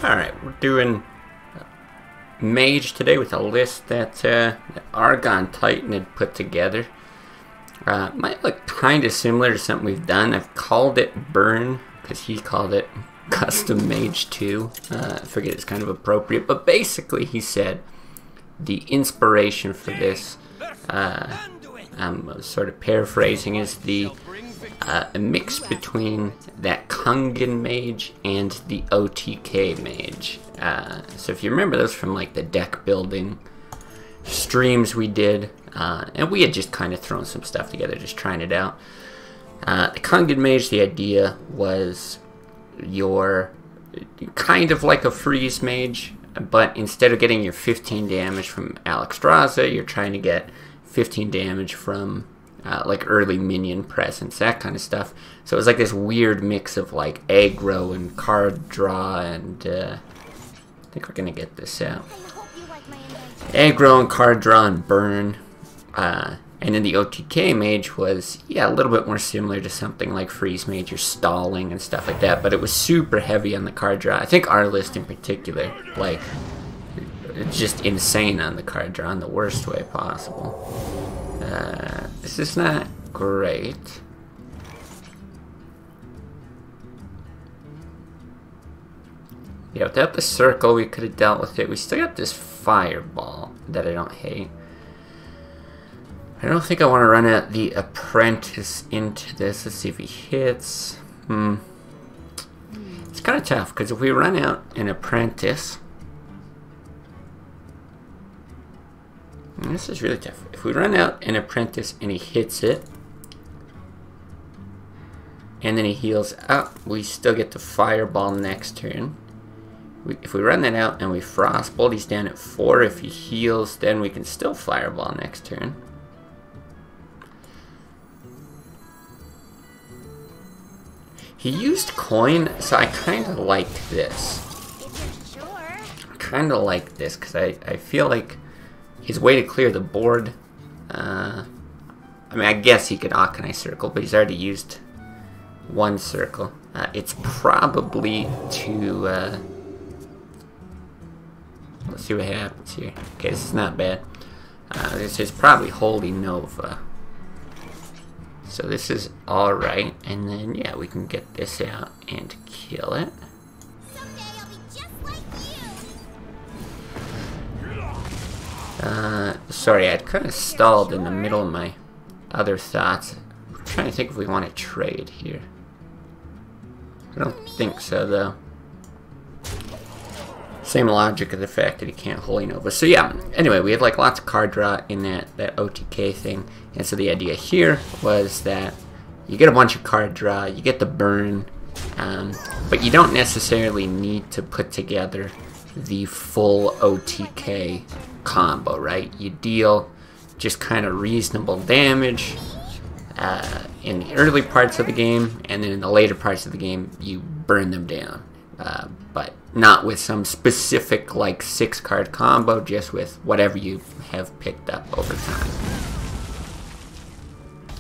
Alright, we're doing Mage today with a list that Argon Titan had put together. Might look kind of similar to something we've done. I've called it Burn because he called it Custom Mage 2. I figured it's kind of appropriate, but basically he said the inspiration for this, I'm sort of paraphrasing, is a mix between that Kungan Mage and the OTK Mage. So if you remember those from like the deck building streams we did, and we had just kind of thrown some stuff together, just trying it out. The Kungan Mage, the idea was you're kind of like a freeze mage, but instead of getting your 15 damage from Alexstrasza, you're trying to get 15 damage from like early minion presence, that kind of stuff. So it was like this weird mix of like aggro and card draw, and I think we're gonna get this out. Aggro and card draw and burn. And then the OTK Mage was, yeah, a little bit more similar to something like Freeze Mage, you're stalling and stuff like that, but it was super heavy on the card draw. I think our list in particular, like, it's just insane on the card draw in the worst way possible. This is not great. Yeah, without the circle, we could have dealt with it. We still got this fireball that I don't hate. I don't think I want to run out the apprentice into this. Let's see if he hits. It's kind of tough, because if we run out an apprentice... This is really tough. If we run out an apprentice and he hits it, and then he heals up, we still get the fireball next turn. If we run that out and we frostbolt, he's down at 4. If he heals, then we can still fireball next turn. He used coin, so I kind of liked this. Kind of like this, because I feel like his way to clear the board, I mean, I guess he could Akanai Circle, but he's already used one circle. It's probably to, let's see what happens here. Okay, this is not bad. This is probably Holy Nova. So this is alright, and then, yeah, we can get this out and kill it. Someday I'll be just like you. Sorry, I'd kind of stalled in the middle of my other thoughts. I'm trying to think if we want to trade here. I don't think so, though. Same logic of the fact that he can't Holy Nova. So yeah, anyway, we had like lots of card draw in that OTK thing. And so the idea here was that you get a bunch of card draw, you get the burn, but you don't necessarily need to put together the full OTK combo, right? You deal just kind of reasonable damage in the early parts of the game, and then in the later parts of the game, you burn them down. But not with some specific like 6-card combo, just with whatever you have picked up over time.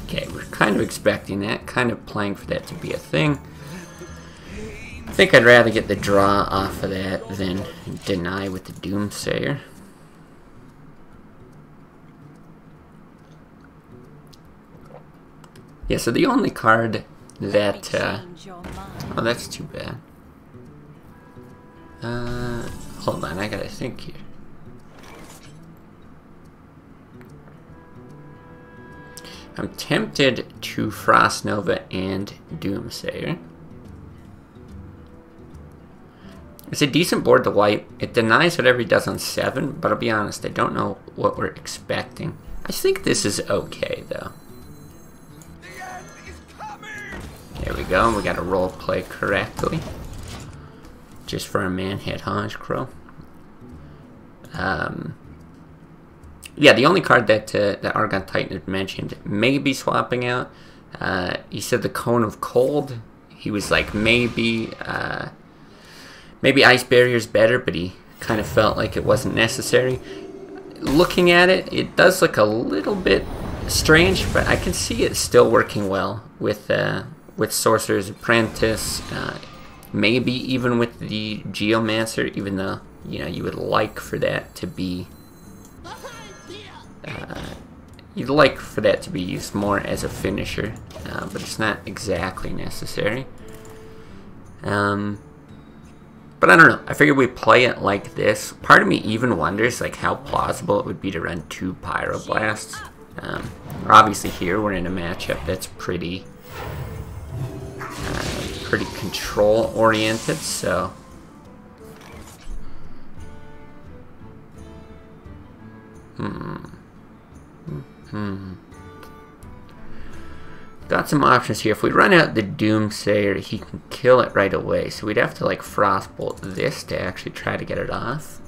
Okay, we're kind of expecting that, kind of playing for that to be a thing. I think I'd rather get the draw off of that than deny with the Doomsayer. Yeah, so the only card that... oh, that's too bad. Hold on, I gotta think here. I'm tempted to Frost Nova and Doomsayer. It's a decent board to wipe. It denies whatever he does on 7, but I'll be honest, I don't know what we're expecting. I think this is okay, though. There we go, we got to role play correctly. Just for a man-head Honchkrow. Yeah, the only card that that Argon Titan had mentioned may be swapping out. He said the Cone of Cold. He was like, maybe Ice Barrier's better, but he kind of felt like it wasn't necessary. Looking at it, it does look a little bit strange, but I can see it still working well with Sorcerer's Apprentice. Maybe even with the Geomancer, even though, you know, you would like for that to be you'd like for that to be used more as a finisher, but it's not exactly necessary. But I don't know. I figured we'd play it like this. Part of me even wonders like how plausible it would be to run 2 Pyroblasts. Obviously here we're in a matchup that's pretty control oriented, so got some options here. If we run out the Doomsayer, he can kill it right away, so we'd have to like Frostbolt this to actually try to get it off.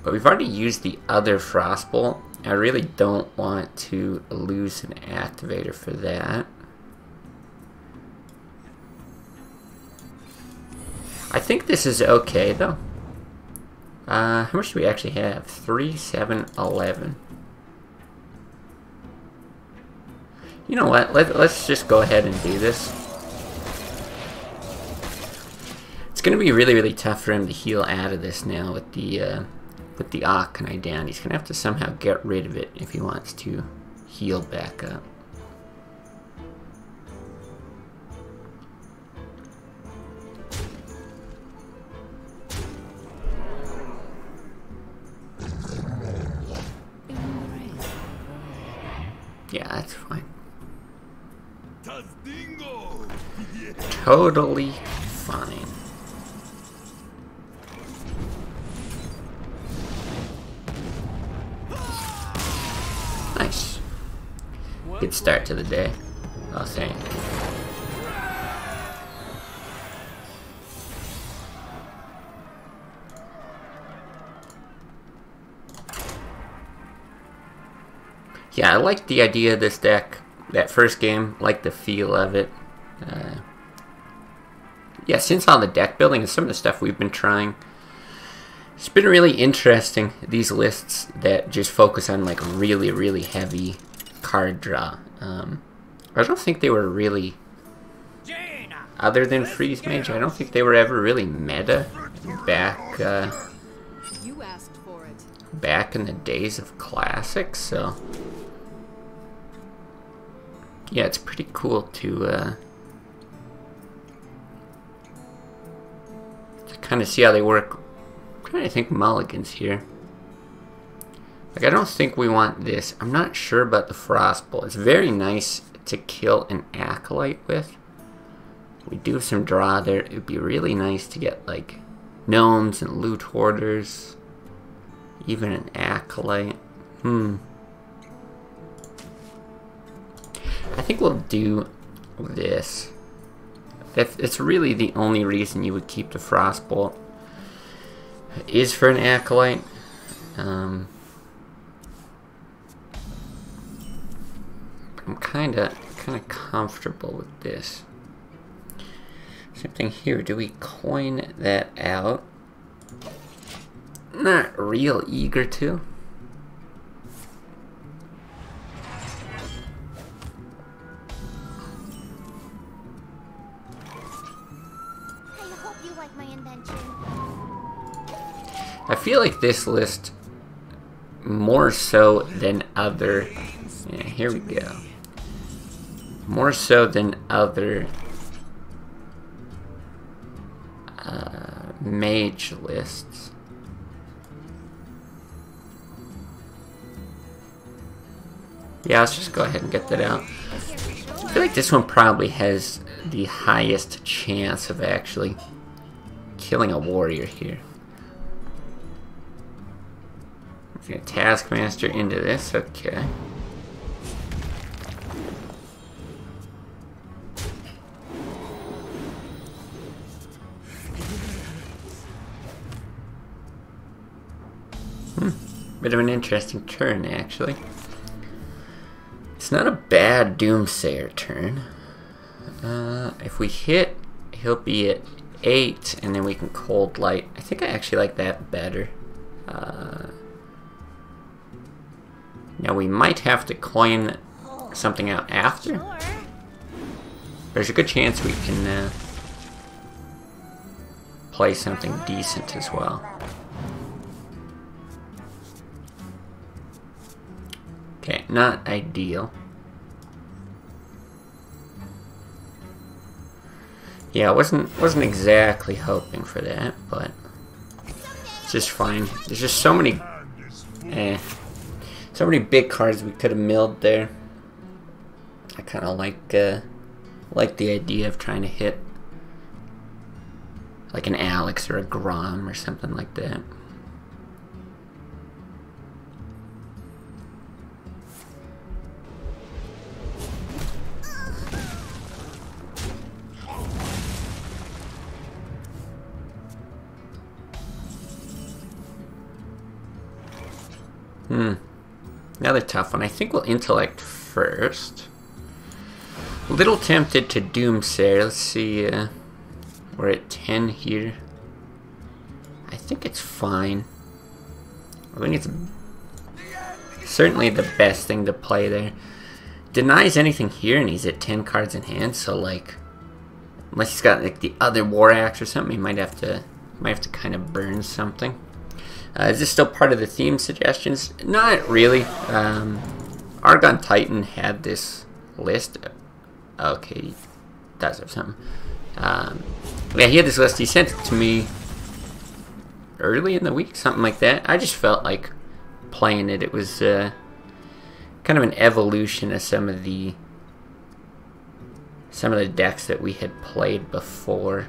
But we've already used the other Frostbolt. I really don't want to lose an activator for that. I think this is okay though. How much do we actually have? 3, 7, 11. You know what? Let's just go ahead and do this. It's going to be really, really tough for him to heal out of this now with the Arcanine down. He's going to have to somehow get rid of it if he wants to heal back up. Yeah, that's fine. Totally fine. Nice. Good start to the day, I'll say. Yeah, I like the idea of this deck. That first game, like the feel of it. Yeah, since all the deck building and some of the stuff we've been trying, it's been really interesting, these lists that just focus on like really, really heavy card draw. I don't think they were really, other than Freeze Mage, I don't think they were ever really meta back back in the days of Classic, so yeah, it's pretty cool to kind of see how they work. I'm trying to think mulligans here. Like, I don't think we want this. I'm not sure about the Frostbolt. It's very nice to kill an Acolyte with. We do some draw there. It would be really nice to get like Gnomes and Loot Hoarders. Even an Acolyte. I think we'll do this. It's really the only reason you would keep the Frostbolt is for an Acolyte. I'm kind of comfortable with this. Same thing here. Do we coin that out? Not real eager to. I feel like this list, more so than other, yeah, here we go, more so than other Mage lists, yeah, let's just go ahead and get that out. I feel like this one probably has the highest chance of actually killing a warrior here. Taskmaster into this, okay. Bit of an interesting turn, actually. It's not a bad Doomsayer turn. If we hit, he'll be at 8, and then we can Cold Light. I think I actually like that better. Now we might have to coin something out after. There's a good chance we can play something decent as well. Okay, not ideal. Yeah, I wasn't exactly hoping for that, but it's just fine. There's just so many big cards we could have milled there. I kind of like the idea of trying to hit like an Alex or a Grom or something like that. Another tough one. I think we'll intellect first. A little tempted to Doomsayer. Let's see. We're at 10 here. I think it's fine. I think it's certainly the best thing to play there. Denies anything here, and he's at 10 cards in hand. So like, unless he's got like the other War Axe or something, he might have to kind of burn something. Is this still part of the theme suggestions? Not really. Argon Titan had this list. Okay, he does have something. Yeah, he had this list. He sent it to me early in the week, something like that. I just felt like playing it. It was kind of an evolution of some of the decks that we had played before.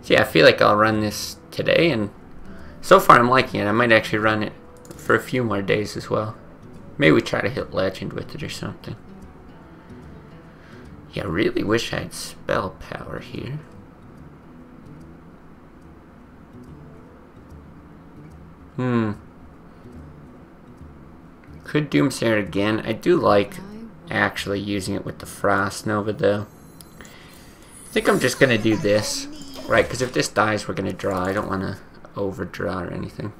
So yeah, I feel like I'll run this today, and so far I'm liking it. I might actually run it for a few more days as well. Maybe we try to hit Legend with it or something. Yeah, I really wish I had Spell Power here. Could Doomsayer again. I do like actually using it with the Frost Nova though. I think I'm just gonna do this. Right, because if this dies, we're going to draw. I don't want to overdraw or anything.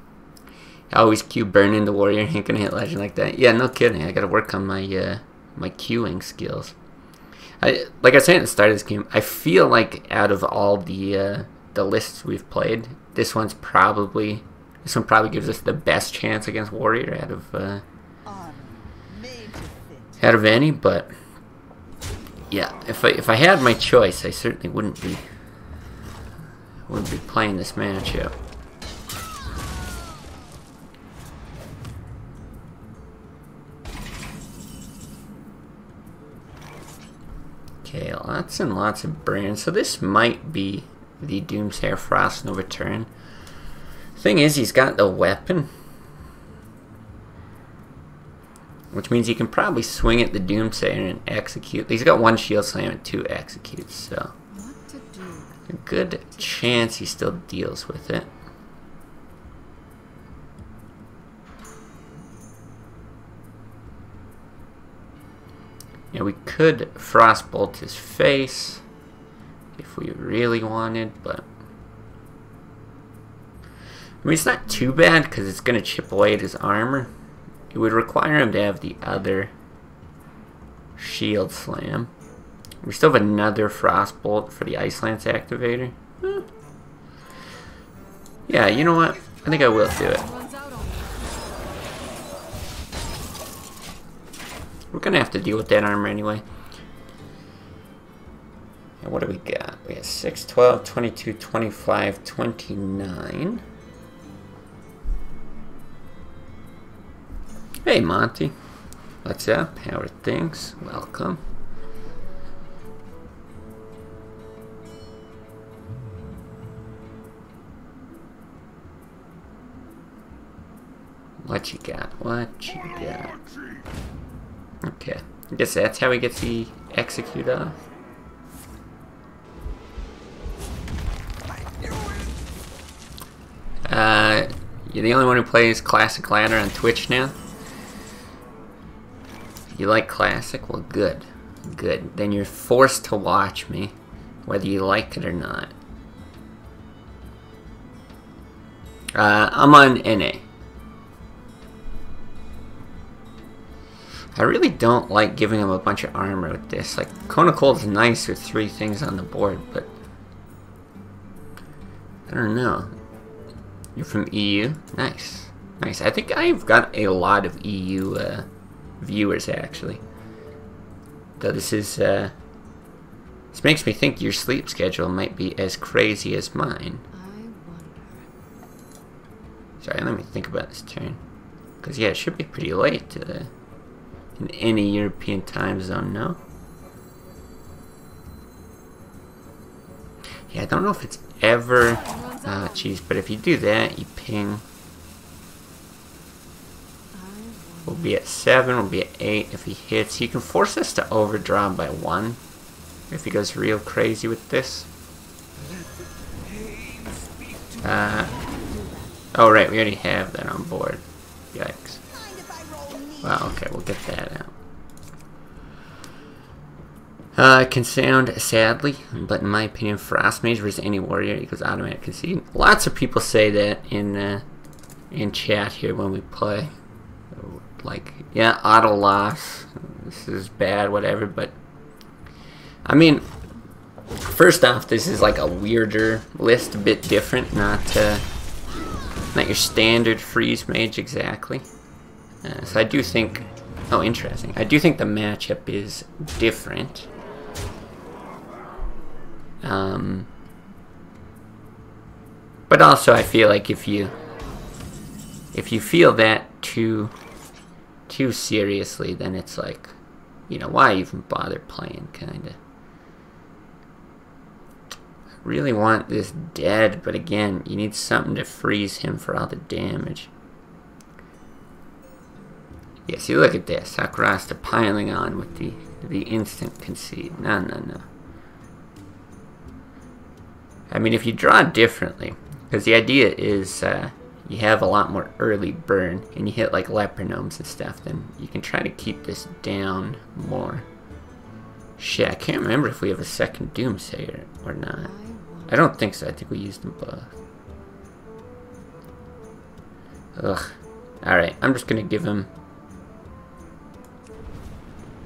I always queue Burning the Warrior. Ain't going to hit Legend like that. Yeah, no kidding. I got to work on my my queuing skills. Like I said at the start of this game, I feel like out of all the lists we've played, this one probably gives us the best chance against Warrior out of any. But yeah, if I had my choice, I certainly wouldn't be playing this matchup. Okay, lots and lots of burns. So this might be the Doomsayer Frost Nova turn. Thing is, he's got the weapon, which means he can probably swing at the Doomsayer and execute. He's got 1 Shield Slam and 2 executes, so a good chance he still deals with it. Yeah, we could Frostbolt his face if we really wanted, but I mean, it's not too bad because it's going to chip away at his armor. It would require him to have the other Shield Slam. We still have another Frostbolt for the Ice Lance activator. Yeah, you know what? I think I will do it. We're gonna have to deal with that armor anyway. And what do we got? We have 6, 12, 22, 25, 29. Hey, Monty. What's up? How are things? Welcome. What you got? What you got? Okay. I guess that's how he gets the execute off. You're the only one who plays Classic Ladder on Twitch now? You like Classic? Well, good. Good. Then you're forced to watch me, whether you like it or not. I'm on NA. I really don't like giving him a bunch of armor with this. Like, Cone of Cold is nice with 3 things on the board, but I don't know. You're from EU? Nice. Nice. I think I've got a lot of EU viewers, actually. Though this is, this makes me think your sleep schedule might be as crazy as mine. Sorry, let me think about this turn. Because, yeah, it should be pretty late in any European time zone, no? Yeah, I don't know if it's ever... geez, but if you do that, you ping... We'll be at 7, we'll be at 8 if he hits. He can force us to overdraw by 1 if he goes real crazy with this. Oh right, we already have that on board. Yikes. Well, okay, we'll get that out. It can sound sadly, but in my opinion, Frost Mage versus any warrior equals automatic concede. Lots of people say that in chat here when we play. Like, yeah, auto loss, this is bad, whatever, but I mean, first off, this is like a weirder list, a bit different, not your standard freeze mage exactly. So I do think, oh, interesting. I do think the matchup is different. But also I feel like if you feel that too seriously, then it's like, you know, why even bother playing, kinda. I really want this dead, but again, you need something to freeze him for all the damage. Yeah, see, look at this. Sakurasta piling on with the instant concede. No, no, no. I mean, if you draw differently, because the idea is you have a lot more early burn, and you hit like leper gnomes and stuff, then you can try to keep this down more. Shit, I can't remember if we have a second Doomsayer or not. I don't think so. I think we used them both. Ugh. Alright, I'm just gonna give him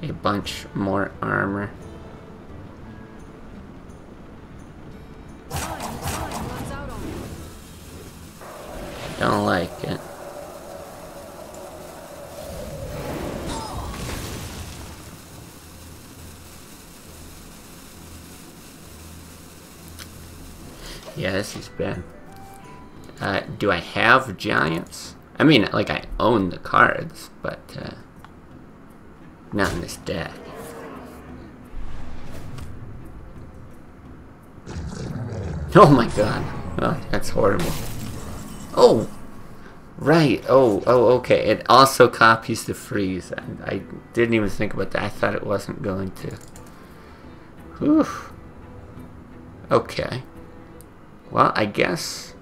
a bunch more armor. Don't like it. Yeah, this is bad. Do I have giants? I mean, like, I own the cards, but not in this deck. Oh my god. Oh, that's horrible. Oh! Right. Oh, okay. It also copies the freeze. I didn't even think about that. I thought it wasn't going to. Whew. Okay. Well, I guess...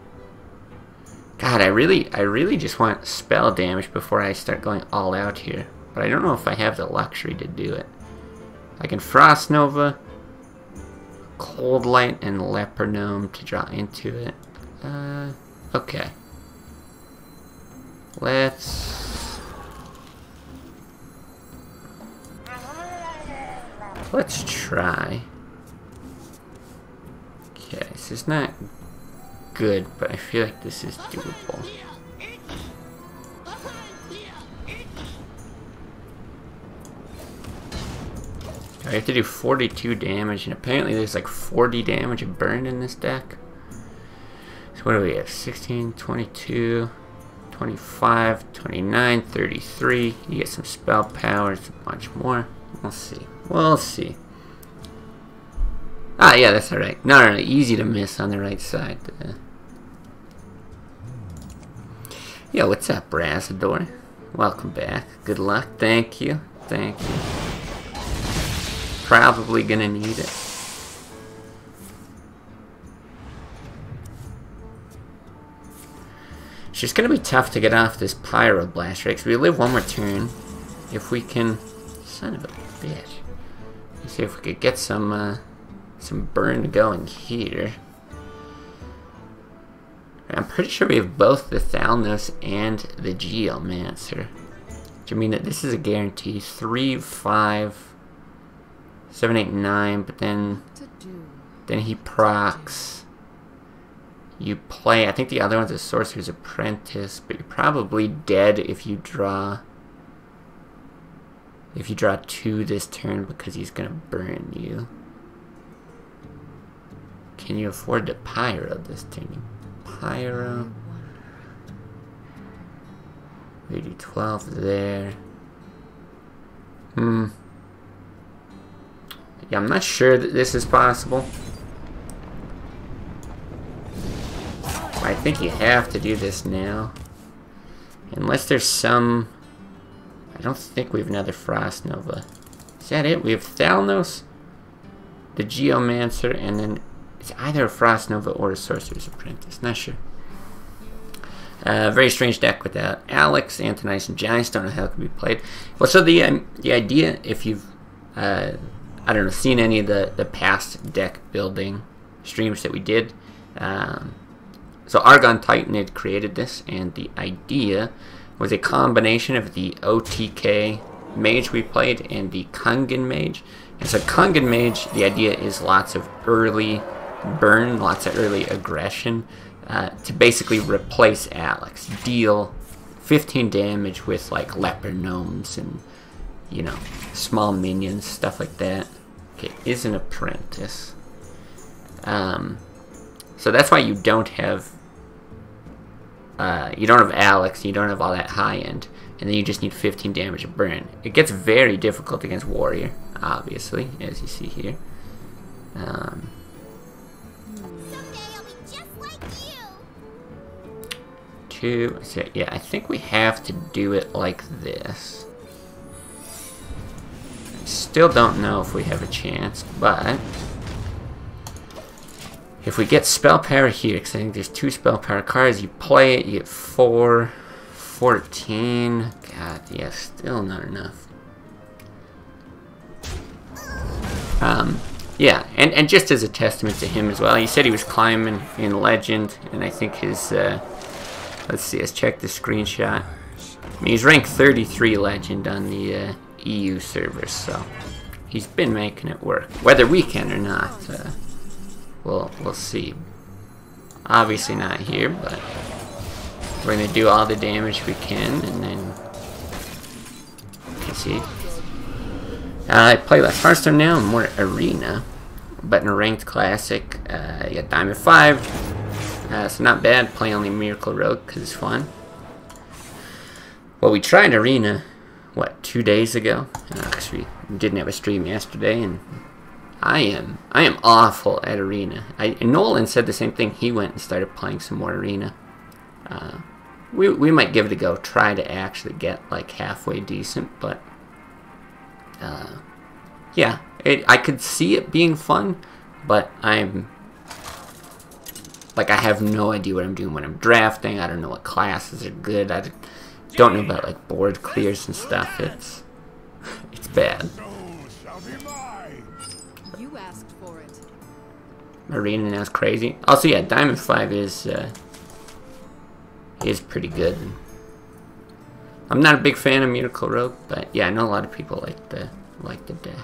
God, I really just want spell damage before I start going all out here. But I don't know if I have the luxury to do it. I can Frost Nova, Cold Light, and Leper Gnome to draw into it. Okay. Let's try. Okay, this is not good, but I feel like this is doable. I have to do 42 damage, and apparently there's like 40 damage of burn in this deck. So what do we have? 16, 22, 25, 29, 33. You get some spell powers, a bunch more. We'll see. We'll see. Ah, yeah, that's alright. No, easy to miss on the right side. Yo, what's up, Brazador? Welcome back. Good luck. Thank you. Thank you. Probably gonna need it. It's just gonna be tough to get off this Pyroblast, right? 'Cause we live one more turn. If we can... Son of a bitch. Let's see if we could get some burn going here. I'm pretty sure we have both the Thalnos and the Geomancer. I mean that this is a guarantee. 3, 5, 7, 8, 9, but then he procs. You play, I think the other one's a Sorcerer's Apprentice, but you're probably dead if you draw 2 this turn because he's gonna burn you. Can you afford to Pyro this turn? Pyro. 80-12 there. Yeah, I'm not sure that this is possible. I think you have to do this now. Unless there's some... I don't think we have another Frost Nova. Is that it? We have Thalnos, the Geomancer, and then it's either a Frost Nova or a Sorcerer's Apprentice. Not sure. Very strange deck without Alex, Antonice, and Giants. Don't know how it can be played. Well, so the idea, if you've I don't know, seen any of the past deck building streams that we did, so Argon Titan had created this, and the idea was a combination of the OTK Mage we played and the Kungan Mage. And so Kungan Mage, the idea is lots of early burn, lots of early aggression. To basically replace Alex, deal 15 damage with like leper gnomes and, you know, small minions, stuff like that. Okay, is an apprentice. So that's why you don't have Alex, you don't have all that high end, and then you just need 15 damage of burn. It gets very difficult against warrior, obviously, as you see here. So yeah, I think we have to do it like this. I still don't know if we have a chance, but if we get spell power here, because I think there's 2 spell power cards, you play it, you get 4, 14. God, yeah, still not enough. Yeah, and just as a testament to him as well, he said he was climbing in Legend, and I think his let's see, let's check the screenshot. I mean, he's ranked 33 Legend on the EU servers, so he's been making it work. Whether we can or not, we'll see. Obviously not here, but we're gonna do all the damage we can, and then you can see. I play less Hearthstone now, more Arena, but in a ranked classic, you got Diamond 5. So not bad, play only Miracle Rogue because it's fun. Well, we tried Arena, what, 2 days ago? Because we didn't have a stream yesterday, and I am awful at Arena. And Nolan said the same thing. He went and started playing some more Arena. We might give it a go, try to actually get like halfway decent, but yeah, I could see it being fun, but I have no idea what I'm doing when I'm drafting. I don't know what classes are good. I don't know about like board clears and stuff. It's bad. You asked for it. Arena now is crazy. Also, yeah, Diamond 5 is pretty good. I'm not a big fan of Miracle Rogue, but yeah, I know a lot of people like the deck.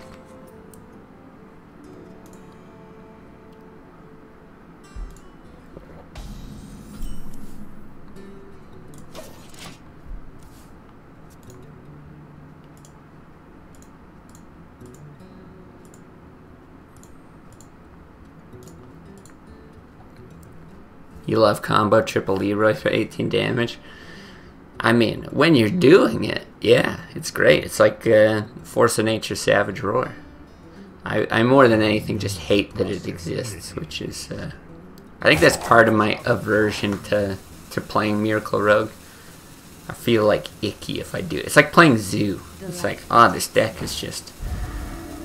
You love combo triple Leroy for 18 damage. I mean, when you're doing it, yeah, it's great. It's like Force of Nature Savage Roar. I more than anything just hate that it exists, which is, I think that's part of my aversion to playing Miracle Rogue. I feel like icky if I do it. It's like playing Zoo. It's like, oh, this deck is just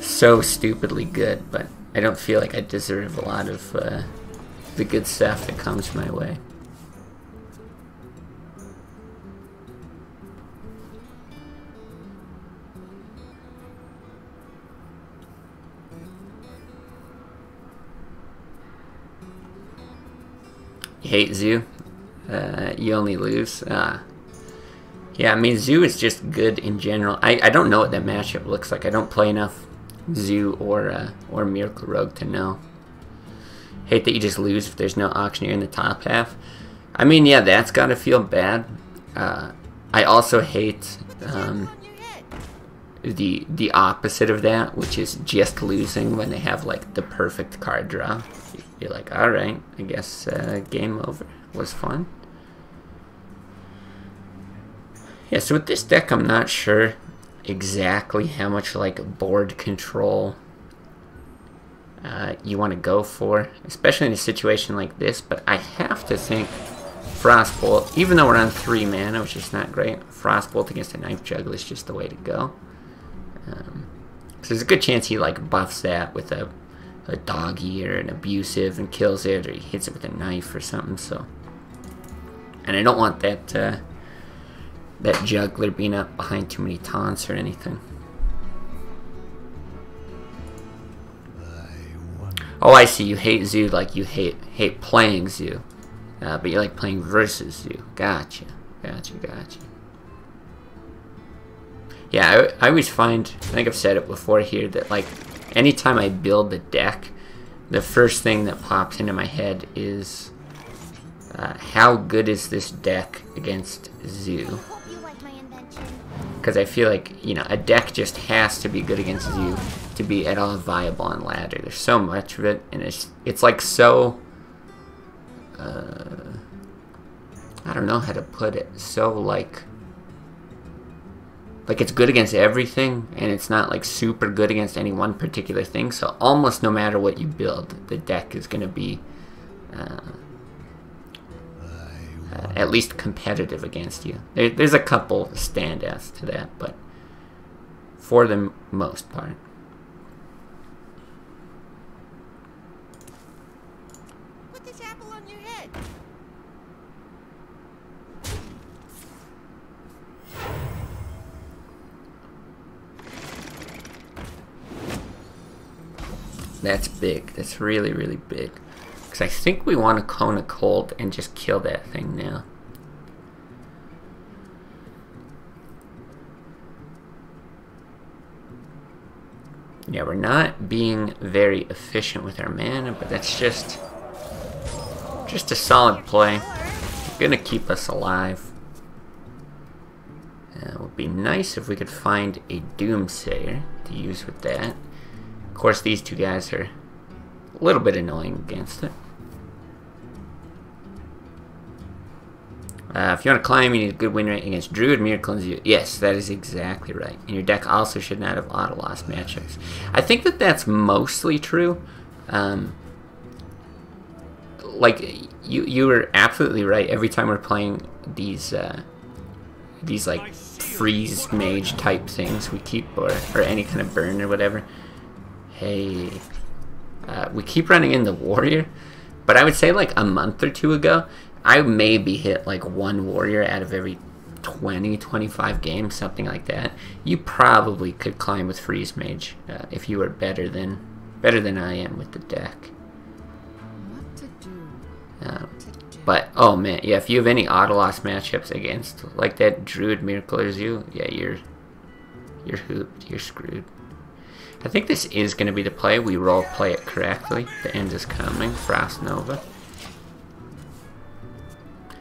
so stupidly good, but I don't feel like I deserve a lot of the good stuff that comes my way. You hate Zoo? You only lose? Yeah, I mean, Zoo is just good in general. I don't know what that matchup looks like. I don't play enough Zoo or Miracle Rogue to know. Hate that you just lose if there's no Auctioneer in the top half. I mean, yeah, that's gotta feel bad. I also hate the opposite of that, which is just losing when they have like the perfect card draw. You're like, all right, I guess game over. Was fun. Yeah, so with this deck, I'm not sure exactly how much like board control you want to go for, especially in a situation like this. But I have to think Frostbolt, even though we're on 3 mana, which is not great, Frostbolt against a Knife Juggle is just the way to go. So there's a good chance he like buffs that with a doggy or an abusive and kills it, or he hits it with a knife or something. So, and I don't want that that juggler being up behind too many taunts or anything. Oh, I see. You hate Zoo like you hate playing Zoo, but you like playing versus Zoo. Gotcha. Yeah, I always find, I think I've said it before here, that like anytime I build a deck, the first thing that pops into my head is how good is this deck against Zoo? Because I feel like, you know, a deck just has to be good against Zoo to be at all viable on ladder. There's so much of it, and it's like so, I don't know how to put it, so like it's good against everything, and it's not like super good against any one particular thing. So almost no matter what you build, the deck is going to be at least competitive against you. There's a couple standouts to that, but for the most part. Put this apple on your head. That's big. That's really, really big. Because I think we want to Kona Cold and just kill that thing now. Yeah, we're not being very efficient with our mana, but that's just a solid play. It's gonna keep us alive. It would be nice if we could find a Doomsayer to use with that. Of course, these two guys are a little bit annoying against it. If you want to climb, you need a good win rate against Druid, Miracle, and Zoo. Yes, that is exactly right. And your deck also should not have auto-loss matchups. I think that that's mostly true. Like, you were absolutely right. Every time we're playing these like freeze mage type things, we keep, or any kind of burn or whatever. Hey, we keep running in the warrior, but I would say like a month or two ago, I maybe hit like 1 warrior out of every 20-25 games, something like that. You probably could climb with freeze mage if you were better than I am with the deck. What to do? But oh man, yeah, if you have any auto loss matchups against like that Druid, Miracle, or Zoo, yeah, you're hooped. You're screwed. I think this is going to be the play. We role play it correctly. The end is coming. Frost Nova.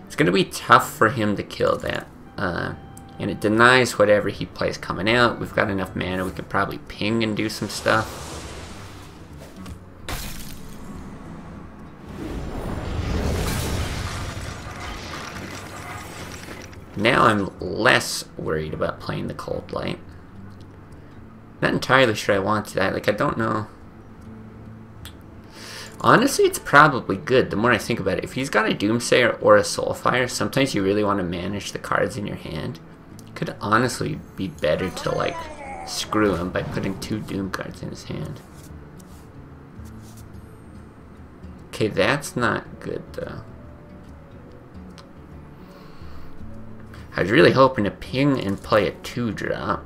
It's going to be tough for him to kill that. And it denies whatever he plays coming out. We've got enough mana. We could probably ping and do some stuff. Now I'm less worried about playing the Cold Light. Not entirely sure I want that. Like, I don't know. Honestly, it's probably good the more I think about it. If he's got a Doomsayer or a Soulfire, sometimes you really want to manage the cards in your hand. It could honestly be better to, like, screw him by putting 2 Doom cards in his hand. Okay, that's not good, though. I was really hoping to ping and play a 2-drop.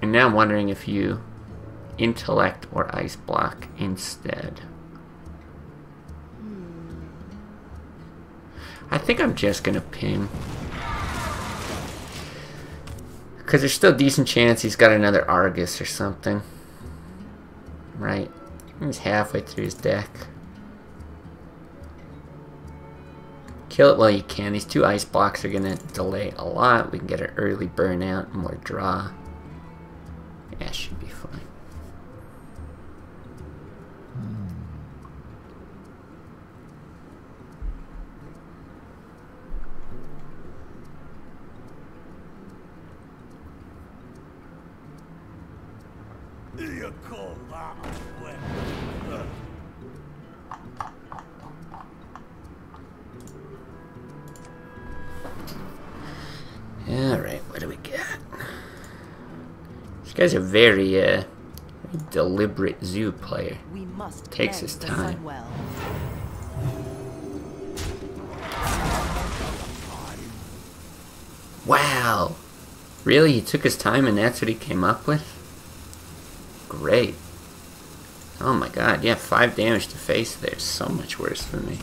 And now I'm wondering if you Intellect or Ice Block instead. I think I'm just gonna ping. Because there's still a decent chance he's got another Argus or something. Right. He's halfway through his deck. Kill it while you can. These 2 ice blocks are going to delay a lot. We can get an early burnout, more draw. Yeah, should be fine. You call that a weapon? Alright, what do we got? This guy's a very deliberate zoo player. We must Takes his cleanse the time. Sunwell. Wow! Really? He took his time and that's what he came up with? Great. Oh my god, yeah, 5 damage to face there. So much worse for me.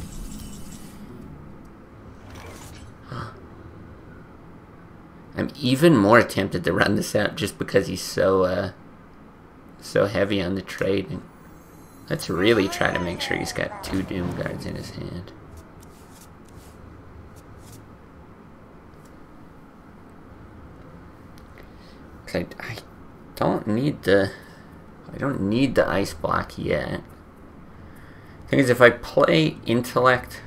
I'm even more tempted to run this out just because he's so heavy on the trading. Let's really try to make sure he's got 2 Doom Guards in his hand. Cause I don't need the ice block yet. The thing is, if I play Intellect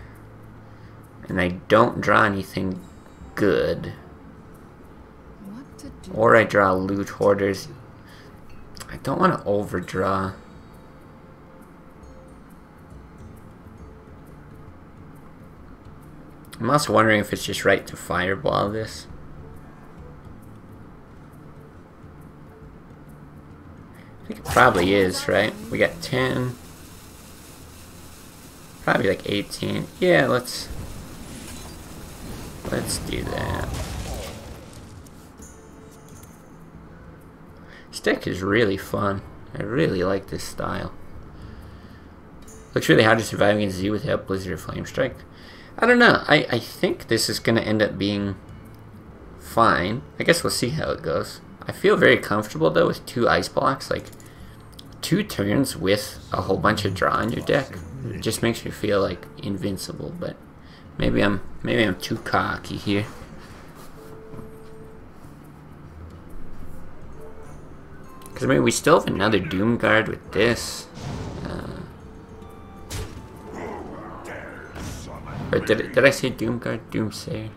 and I don't draw anything good, or I draw Loot Hoarders, I don't want to overdraw. I'm also wondering if it's just right to Fireball this. I think it probably is, right? We got 10. Probably like 18. Yeah, let's do that. This deck is really fun. I really like this style. Looks really hard to survive against Z without Blizzard or Flame Strike. I don't know. I think this is going to end up being fine. I guess we'll see how it goes. I feel very comfortable though with 2 ice blocks. Like 2 turns with a whole bunch of draw in your deck. It just makes me feel like invincible. But maybe I'm too cocky here. Because I mean, we still have another Doom Guard with this. Or did I say Doom Guard? Doomsayer.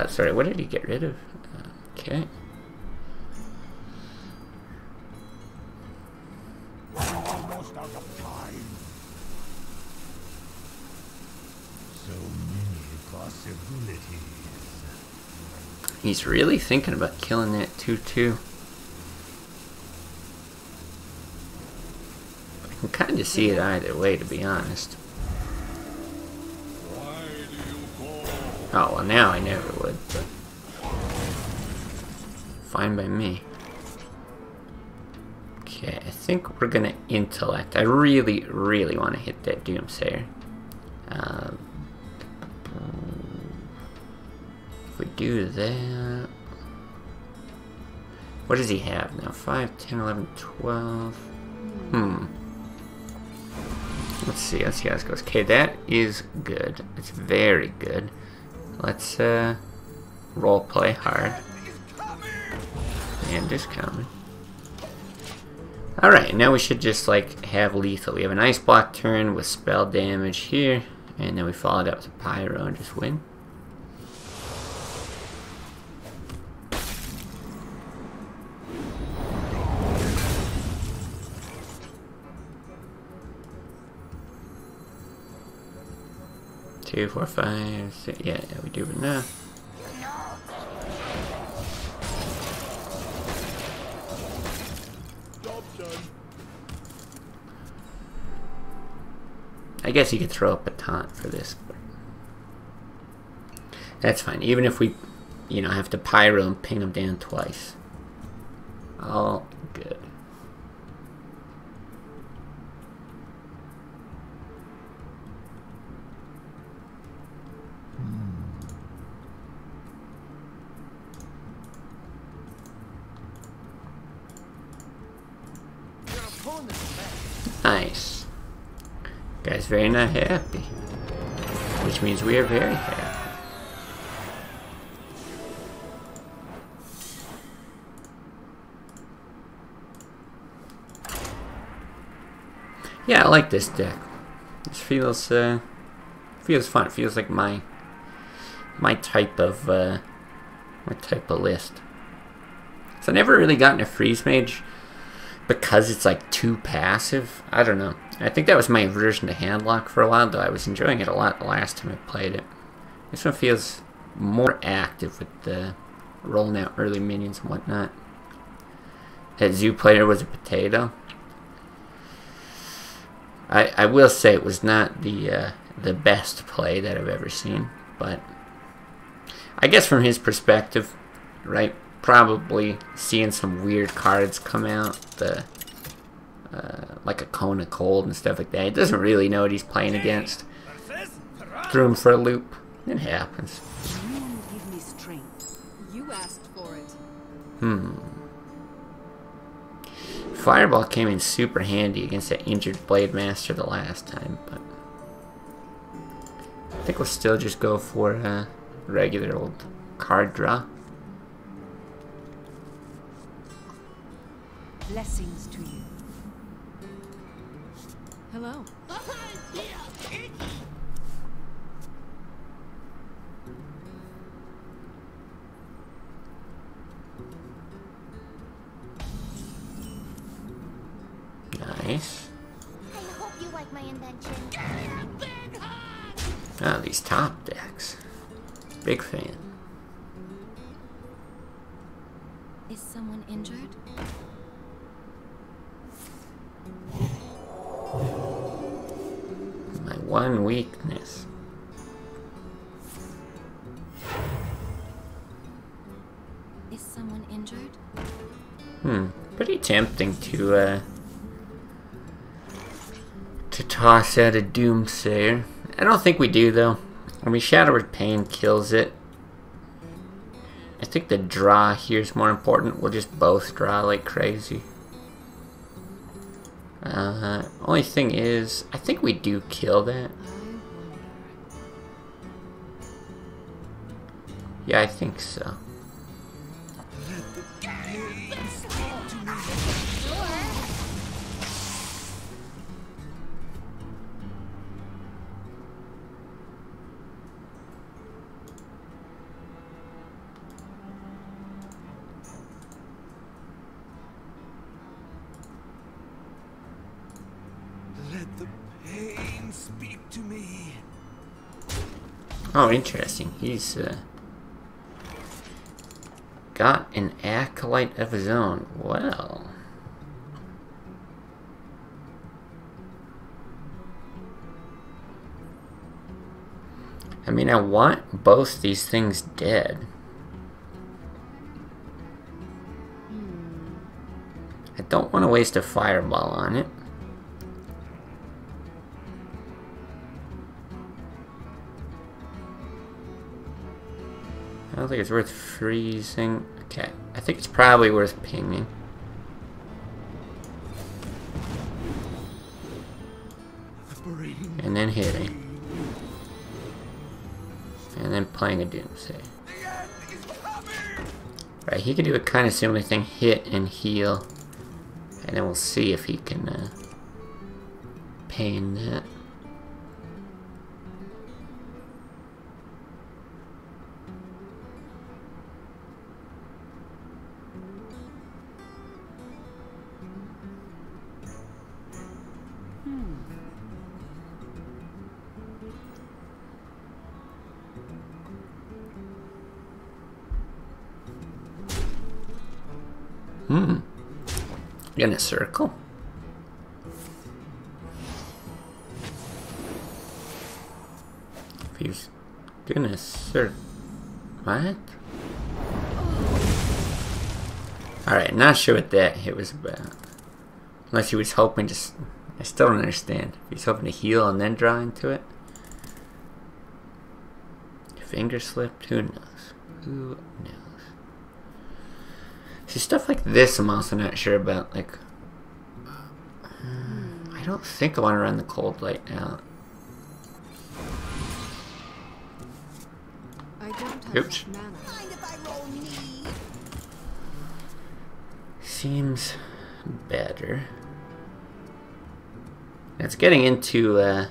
Sorry, what did he get rid of? Okay. Almost out of time. So many possibilities. He's really thinking about killing that 2/2. I can kind of see it either way, to be honest. Why do you call? Oh, well, now I never would, but fine by me. Okay, I think we're gonna Intellect. I really, really want to hit that Doomsayer. If we do that... What does he have now? 5, 10, 11, 12... Let's see how this goes. Okay, that is good. It's very good. Let's role play hard. And is coming. Alright, now we should just like have lethal. We have an ice block turn with spell damage here, and then we follow it up with a pyro and just win. Two, 4, 5, 6. Yeah, we do enough. I guess you could throw up a taunt for this, but that's fine. Even if we, you know, have to pyro and ping them down twice. All good. Nice. Guy's very not happy. Which means we are very happy. Yeah, I like this deck. This feels fun. It feels like my type of list. So I never really gotten a freeze mage because it's like too passive. I don't know. I think that was my aversion to handlock for a while, though I was enjoying it a lot the last time I played it. This one feels more active with the rolling out early minions and whatnot. That zoo player was a potato. I will say it was not the best play that I've ever seen, but I guess from his perspective, right? Probably seeing some weird cards come out, like a Cone of Cold and stuff like that. He doesn't really know what he's playing against. Threw him for a loop. It happens. You give me strength. You asked for it. Fireball came in super handy against that injured Blade Master the last time, but I think we'll still just go for a regular old card draw. Blessings to you. Hello. Nice. I hope you like my invention. Ah, these top decks. Big fan. Is someone injured? My one weakness. Is someone injured? Pretty tempting to toss out a Doomsayer. I don't think we do, though. I mean, Shadowed Pain kills it. I think the draw here is more important. We'll just both draw like crazy. Only thing is, I think we do kill that. Yeah, I think so. Let the pain speak to me. Oh, interesting. He's got an acolyte of his own. Well. I mean, I want both these things dead. I don't want to waste a fireball on it. I don't think it's worth freezing. Okay, I think it's probably worth pinging. And then hitting. And then playing a Doomsday. Right, he can do a kind of similar thing, hit and heal. And then we'll see if he can pain that. In a circle? If he's gonna circle. What? Alright, not sure what that hit was about. Unless he was hoping to. I still don't understand. If he's hoping to heal and then draw into it. Finger slipped? Who knows? Who knows? See, stuff like this I'm also not sure about, like I don't think I want to run the cold light out. I don't have Oops. enough mana. Mind if I roll me? Seems better. It's getting into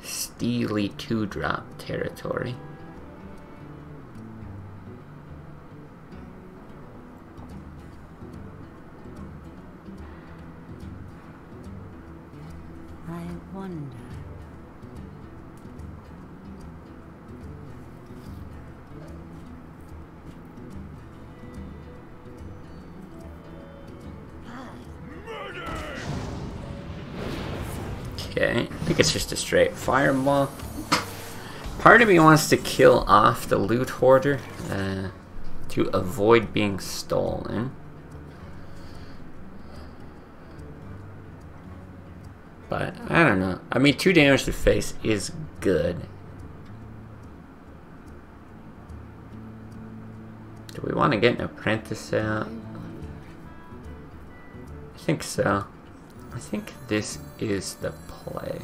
steely 2-drop territory. I wonder. Okay, I think it's just a straight fireball. Part of me wants to kill off the loot hoarder to avoid being stolen. But, I don't know. I mean, 2 damage to face is good. Do we want to get an apprentice out? I think so. I think this is the play.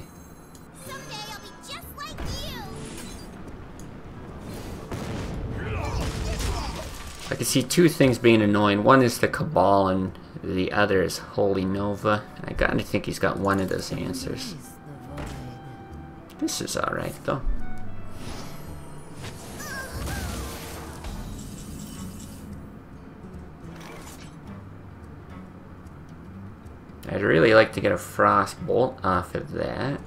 Someday I'll be just like you. I can see 2 things being annoying. One is the Cabal and the other is Holy Nova. I gotta think he's got one of those answers. This is alright though. I'd really like to get a Frost Bolt off of that.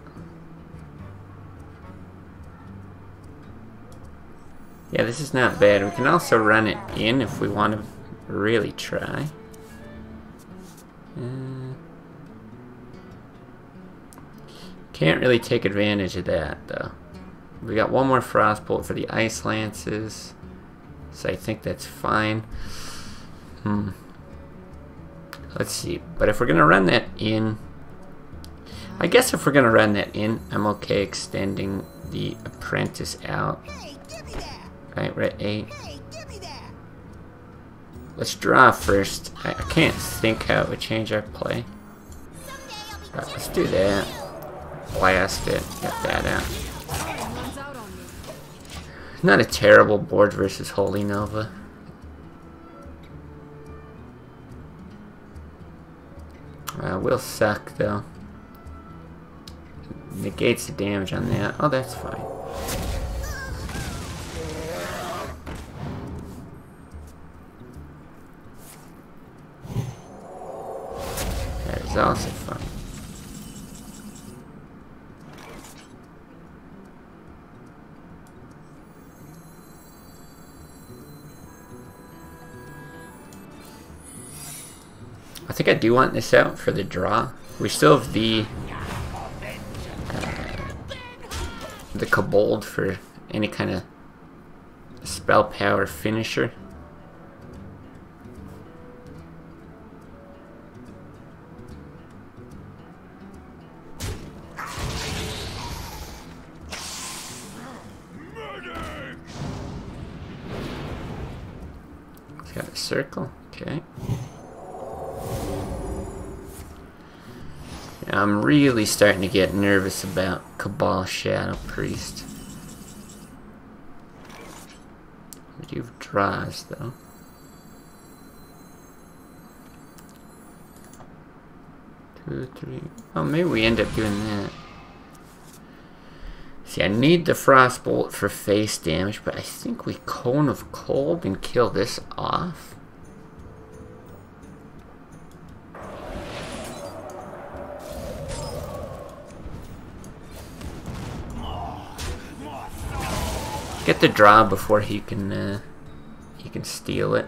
Yeah, this is not bad. We can also run it in if we want to really try. Can't really take advantage of that though. We got one more Frost Bolt for the Ice Lances, so I think that's fine. Let's see, but if we're gonna run that in, I guess if we're gonna run that in, I'm okay extending the apprentice out. Hey, give me that. Right, we're at 8. Hey, give me that. Let's draw first. I can't think how it would change our play. Someday I'll be But let's do that. Blast it, get that out. Time runs out on me. Not a terrible board versus Holy Nova. Will suck though. Negates the damage on that. Oh, that's fine. That is also fine. I think I do want this out for the draw. We still have the Kobold for any kind of spell power finisher. It's got a circle, okay. I'm really starting to get nervous about Cabal Shadow Priest. We do have draws though. Two, three. Oh, maybe we end up doing that. See, I need the Frostbolt for face damage, but I think we Cone of Cold and kill this off. Get the draw before he can steal it.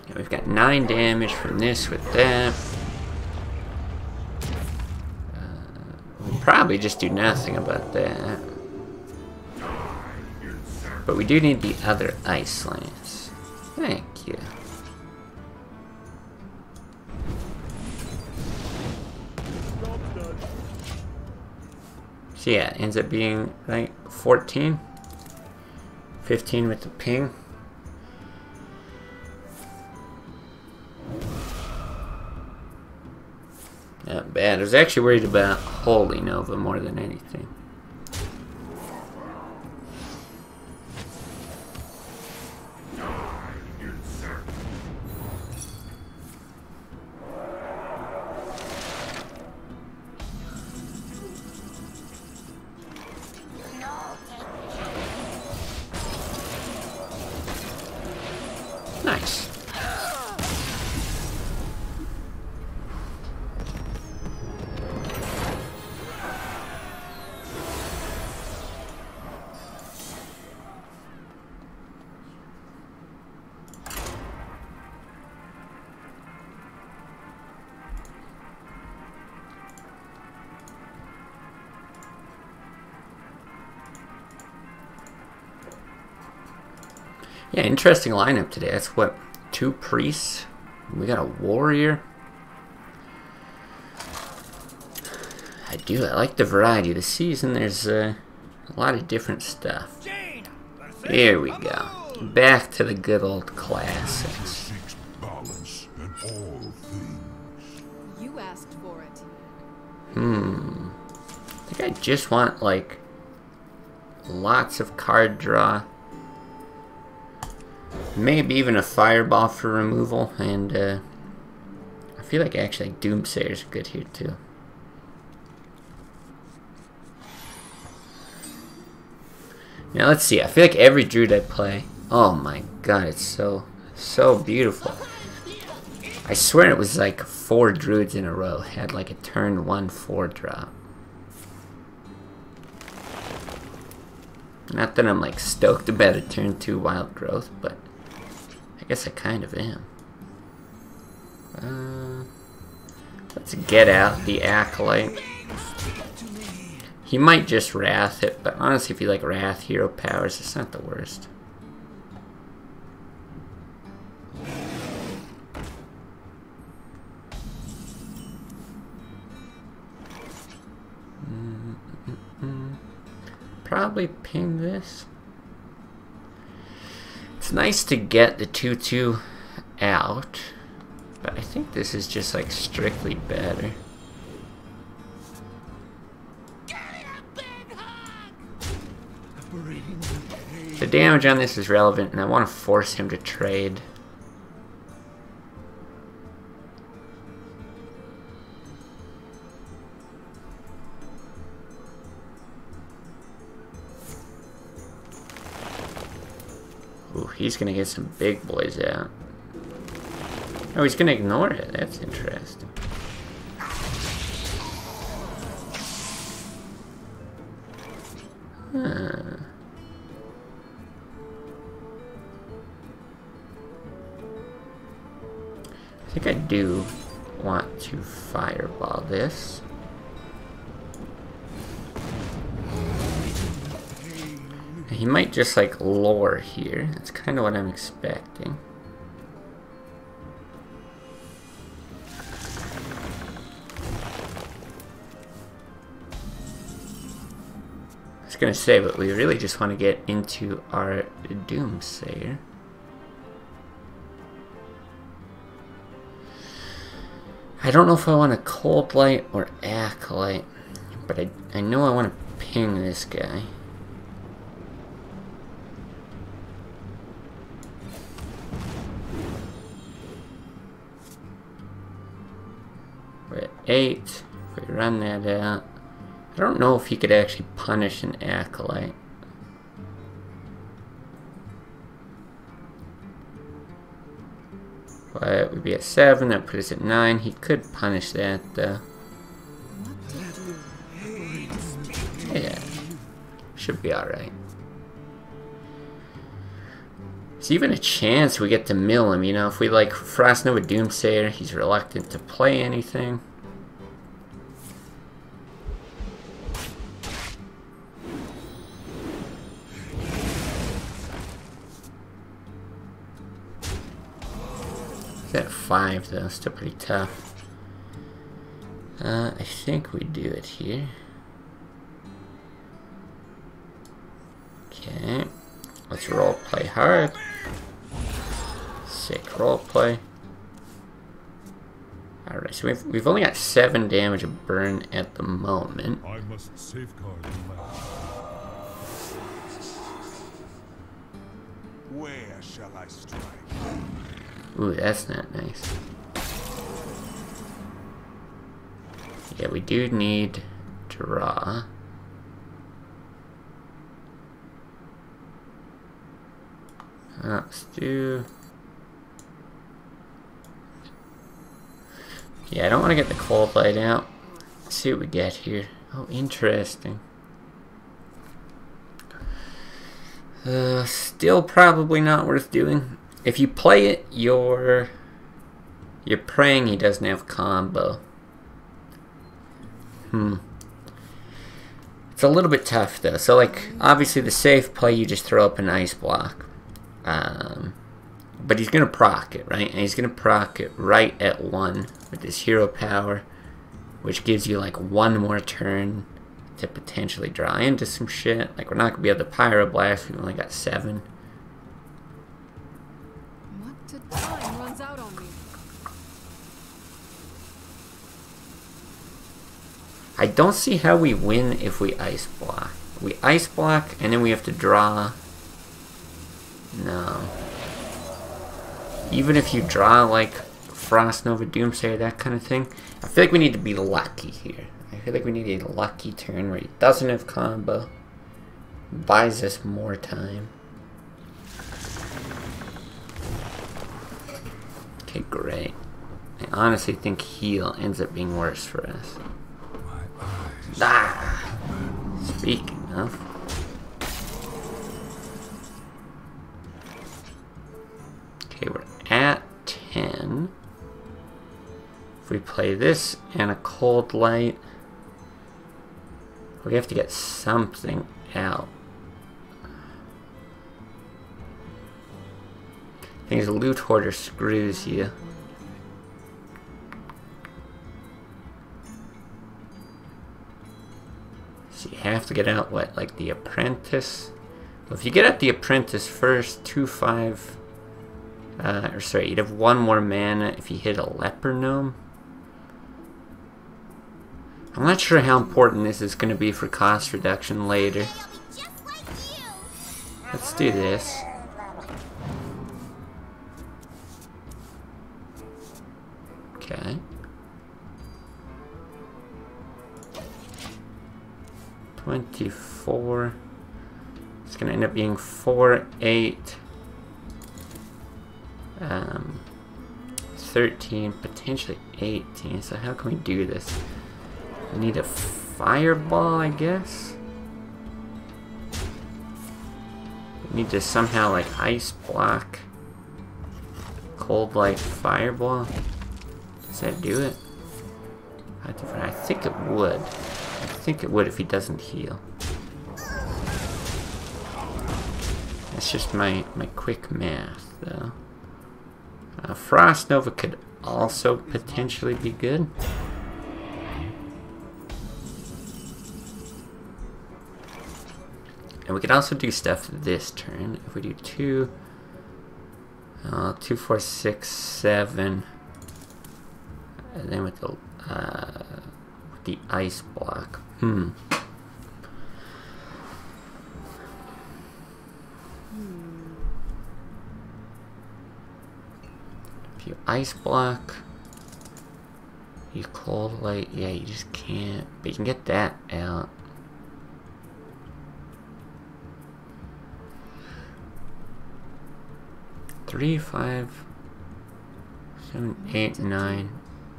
Yeah, we've got 9 damage from this with that. We'll probably just do nothing about that. But we do need the other Ice Lance. Thank you. So yeah, it ends up being, right, 14? 15 with the ping. Not bad. I was actually worried about Holy Nova more than anything. Nice. Yeah, interesting lineup today. That's what, 2 priests. We got a warrior. I like the variety of the season. There's a lot of different stuff. Here we go. Back to the good old classics. Balance in all things. You asked for it. I think I just want like lots of card draw. Maybe even a fireball for removal, and I feel like actually Doomsayer's good here too. Now let's see, I feel like every druid I play, oh my god, it's so beautiful. I swear it was like 4 druids in a row had like a turn 1 4 drop. Not that I'm like stoked about a turn 2 wild growth, but I guess I kind of am. Let's get out the Acolyte. He might just Wrath it, but honestly if you like Wrath hero powers, it's not the worst. Probably ping this. It's nice to get the 2/2 out, but I think this is just like strictly better. The damage on this is relevant, and I want to force him to trade. Ooh, he's gonna get some big boys out. Oh, he's gonna ignore it. That's interesting. Huh. I think I do want to fireball this. He might just like lore here. That's kind of what I'm expecting. I was gonna say, but we really just want to get into our Doomsayer. I don't know if I want a Cold Light or Acolyte, but I know I want to ping this guy. We're at 8. If we run that out, I don't know if he could actually punish an Acolyte. But we'd be at 7, that puts us at 9. He could punish that though. Yeah, should be alright. There's even a chance we get to mill him, you know, if we like Frost Nova Doomsayer, he's reluctant to play anything. He's at 5 though, still pretty tough. I think we do it here. Okay. Let's roleplay hard. Sick roleplay. Alright, so we've only got 7 damage of burn at the moment. I must safeguard the land. Where shall I strike? Ooh, that's not nice. Yeah, we do need draw. Let's do... Yeah, I don't want to get the cold light out. Let's see what we get here. Oh, interesting. Still probably not worth doing. If you play it, you're praying he doesn't have combo. It's a little bit tough though. So like, obviously the safe play, you just throw up an ice block. But he's gonna proc it, right? And he's gonna proc it right at 1 with his hero power, which gives you like 1 more turn to potentially draw into some shit. Like, we're not gonna be able to pyroblast. We've only got 7. What to time runs out on me. I don't see how we win if we ice block. We ice block and then we have to draw. No. Even if you draw like Frost Nova Doomsayer, that kind of thing, I feel like we need to be lucky here. I feel like we need a lucky turn where he doesn't have combo, buys us more time. Okay, great. I honestly think heal ends up being worse for us. Ah! Speaking of... Okay, we're at 10. If we play this and a cold light, we have to get something out. I think the loot hoarder screws you. So you have to get out what, like the apprentice? Well, if you get out the apprentice first, 2/5. Or sorry, you'd have 1 more mana if you hit a leper gnome. I'm not sure how important this is going to be for cost reduction later. Let's do this. Okay. 24. It's going to end up being 4, 8. 13, potentially 18. So how can we do this? We need a fireball, I guess. We need to somehow like ice block, cold light, fireball. Does that do it? I think it would. I think it would if he doesn't heal. That's just my quick math, though. Frost Nova could also potentially be good. And we could also do stuff this turn. If we do 2, 2, 4, 6, 7, and then with the ice block. If you ice block, you cold light, yeah, you just can't. But you can get that out. Three, 5, 7, 8, 9.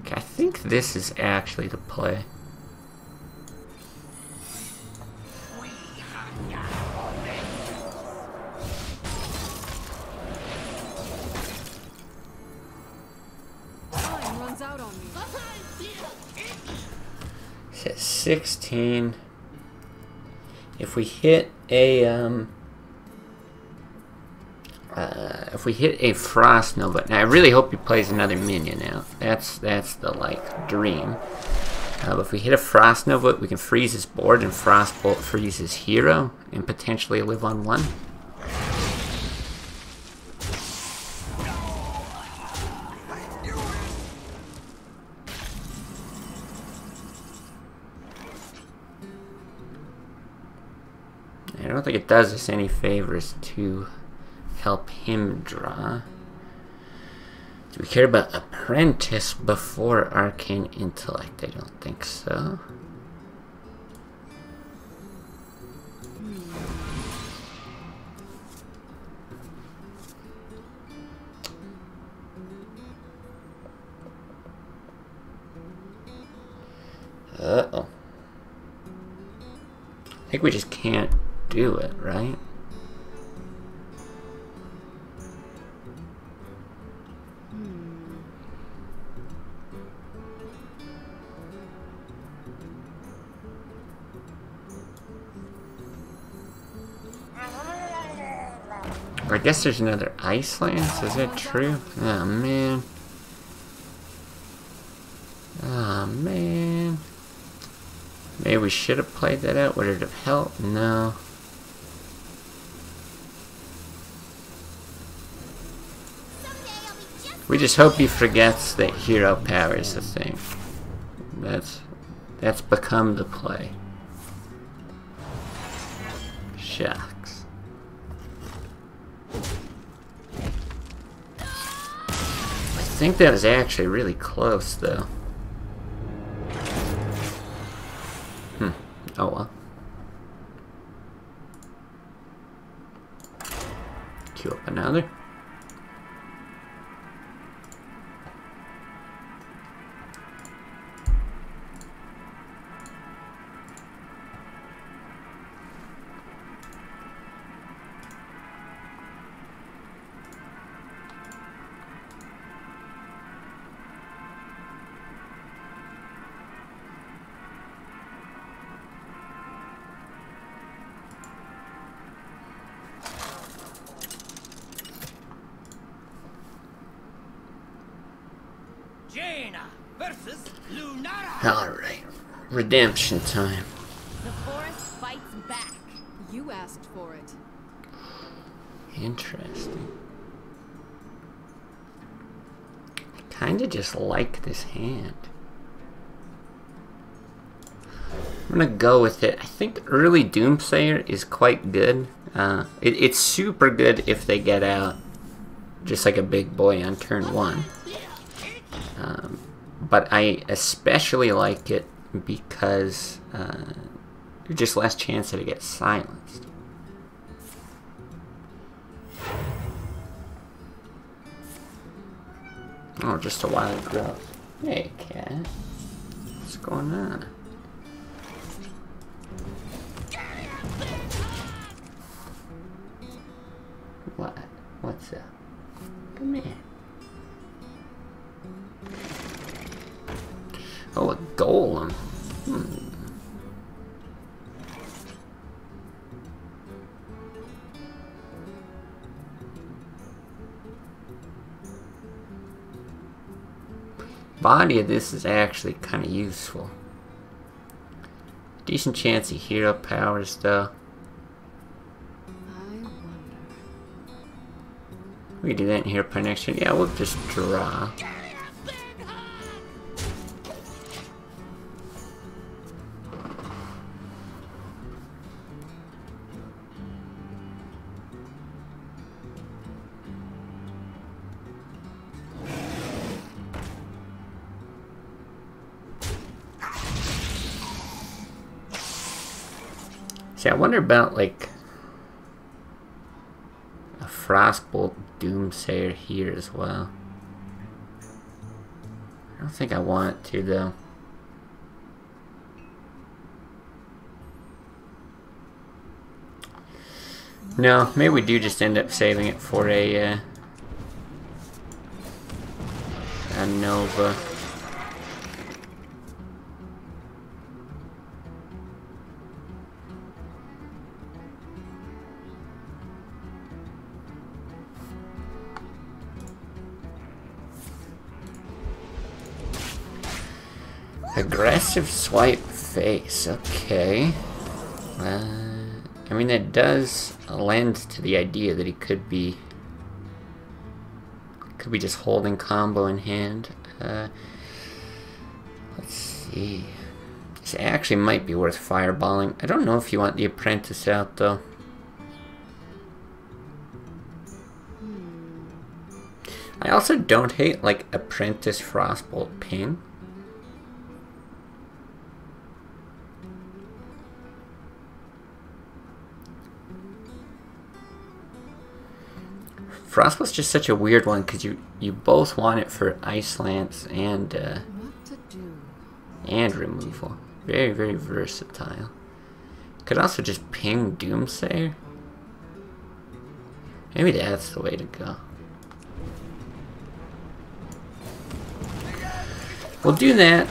Okay, I think this is actually the play. Time runs out on me. Hit 16. If we hit a if we hit a Frost Nova, now I really hope he plays another minion out. That's the like dream. But if we hit a Frost Nova, we can freeze his board and Frostbolt freeze his hero and potentially live on 1. I don't think it does us any favors to help him draw. Do we care about Apprentice before Arcane Intellect? I don't think so. Uh-oh. I think we just can't do it, right? I guess there's another Icelands, is that true? Oh man. Oh man. Maybe we should have played that out. Would it have helped? No. We just hope he forgets that hero power is the thing. That's become the play. Shucks. I think that was actually really close though. Oh well. Queue up another. Alright, redemption time. The forest fights back. You asked for it. Interesting. I kinda just like this hand. I'm gonna go with it. I think early Doomsayer is quite good. It's super good if they get out just like a big boy on turn 1. But I especially like it because you're just less chance that it gets silenced. Oh, just a wild growth. Hey, cat. What's going on? What? What's up? Come here. Oh, a golem. Body of this is actually kind of useful. Decent chance of hero powers, though. I wonder. We can do that in hero power next turn. Yeah, we'll just draw. See, I wonder about, like, a Frostbolt Doomsayer here as well. I don't think I want to, though. No, maybe we do just end up saving it for a Nova. Aggressive swipe face, okay. I mean, that does lend to the idea that he could be just holding combo in hand. Let's see. This actually might be worth fireballing. I don't know if you want the Apprentice out, though. I also don't hate, like, Apprentice Frostbolt Ping. Frostbolt's just such a weird one because you both want it for Ice Lance and What to do? and removal. Very, very versatile. Could also just ping Doomsayer. Maybe that's the way to go. We'll do that.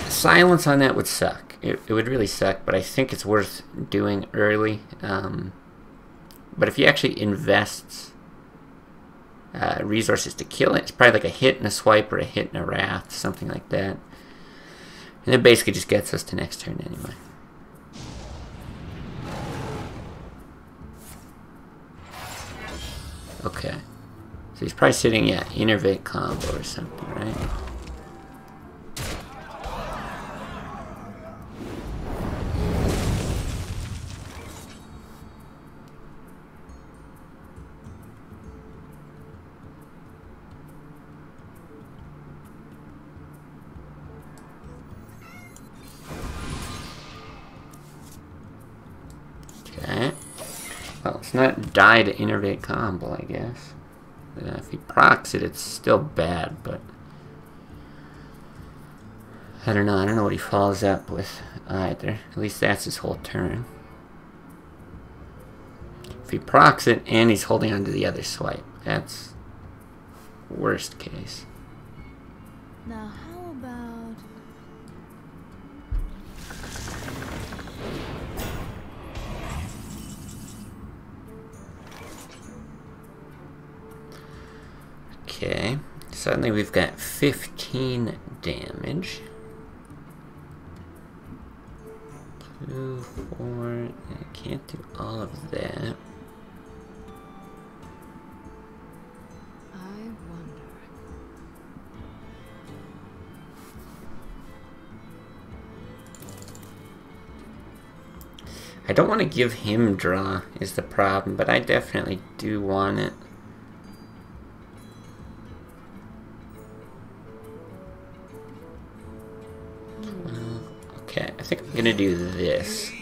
Silence on that would suck. It would really suck, but I think it's worth doing early. But if he actually invests resources to kill it, it's probably like a hit and a swipe or a hit and a wrath, something like that. And it basically just gets us to next turn anyway. Okay. So he's probably sitting, yeah, Innervate combo or something, right? Okay. Well, it's not die to Innervate combo, I guess. If he procs it, it's still bad, but I don't know. I don't know what he follows up with either. At least that's his whole turn. If he procs it and he's holding on to the other swipe, that's worst case. Now how about... Okay, suddenly we've got 15 damage. 2, 4, I can't do all of that. I wonder... I don't want to give him draw is the problem, but I definitely do want it. Okay, I think I'm gonna do this.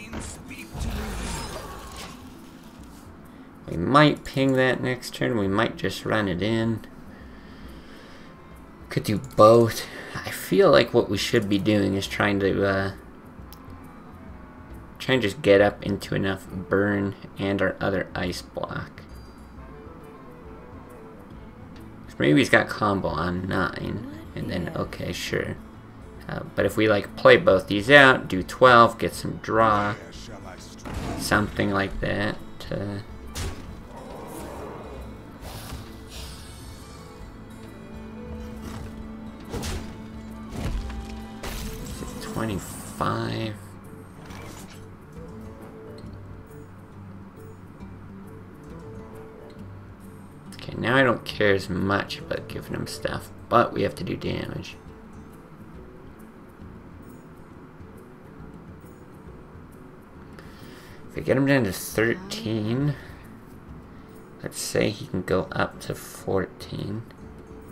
We might ping that next turn, we might just run it in. Could do both. I feel like what we should be doing is trying to try and just get up into enough burn and our other ice block. Maybe he's got combo on 9, and then okay, sure. But if we like play both these out, do 12, get some draw, something like that. 25. Okay, now I don't care as much about giving him stuff, but we have to do damage. If we get him down to 13, let's say he can go up to 14.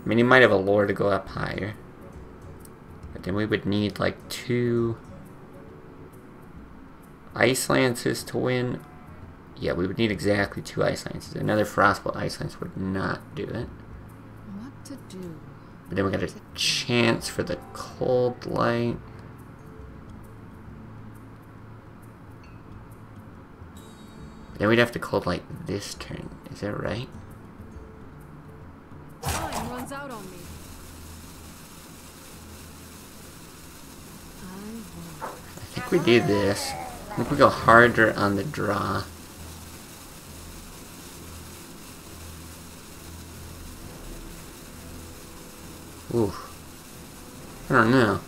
I mean, he might have a lore to go up higher. But then we would need like 2 Ice Lances to win. Yeah, we would need exactly 2 Ice Lances. Another Frostbolt Ice Lance would not do it. What to do? But then we got a chance for the Cold Light. Then we'd have to Cold Light this turn. Is that right? Time runs out on me. I think we do this. I think we go harder on the draw. Ooh. I don't know.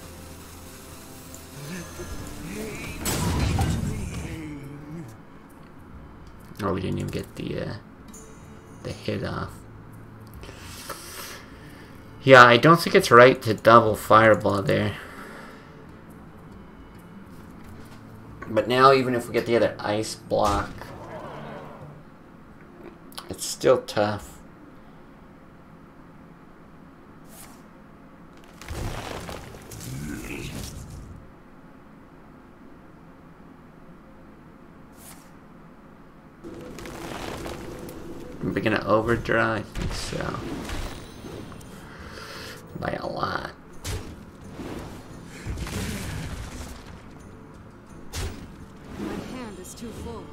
Oh, we didn't even get the hit off. Yeah, I don't think it's right to double Fireball there. But now, even if we get the other ice block, it's still tough. Are we gonna overdraw? I think so. By a lot. My hand is too full.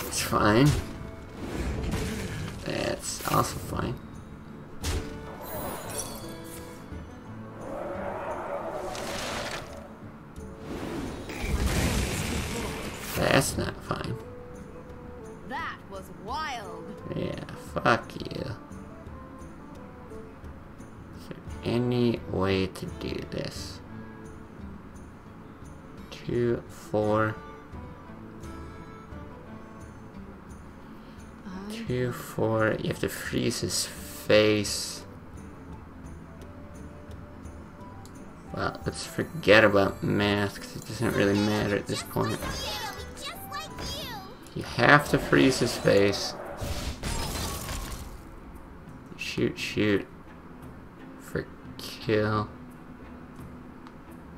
It's fine. That's also fine. That's not fine. That was wild. Yeah, fuck you. Is there any way to do this? 2, 4. 2, 4. You have to freeze his face. Well, let's forget about math because it doesn't really matter at this point. Someday I'll be just like you. You have to freeze his face. Shoot, shoot. For kill.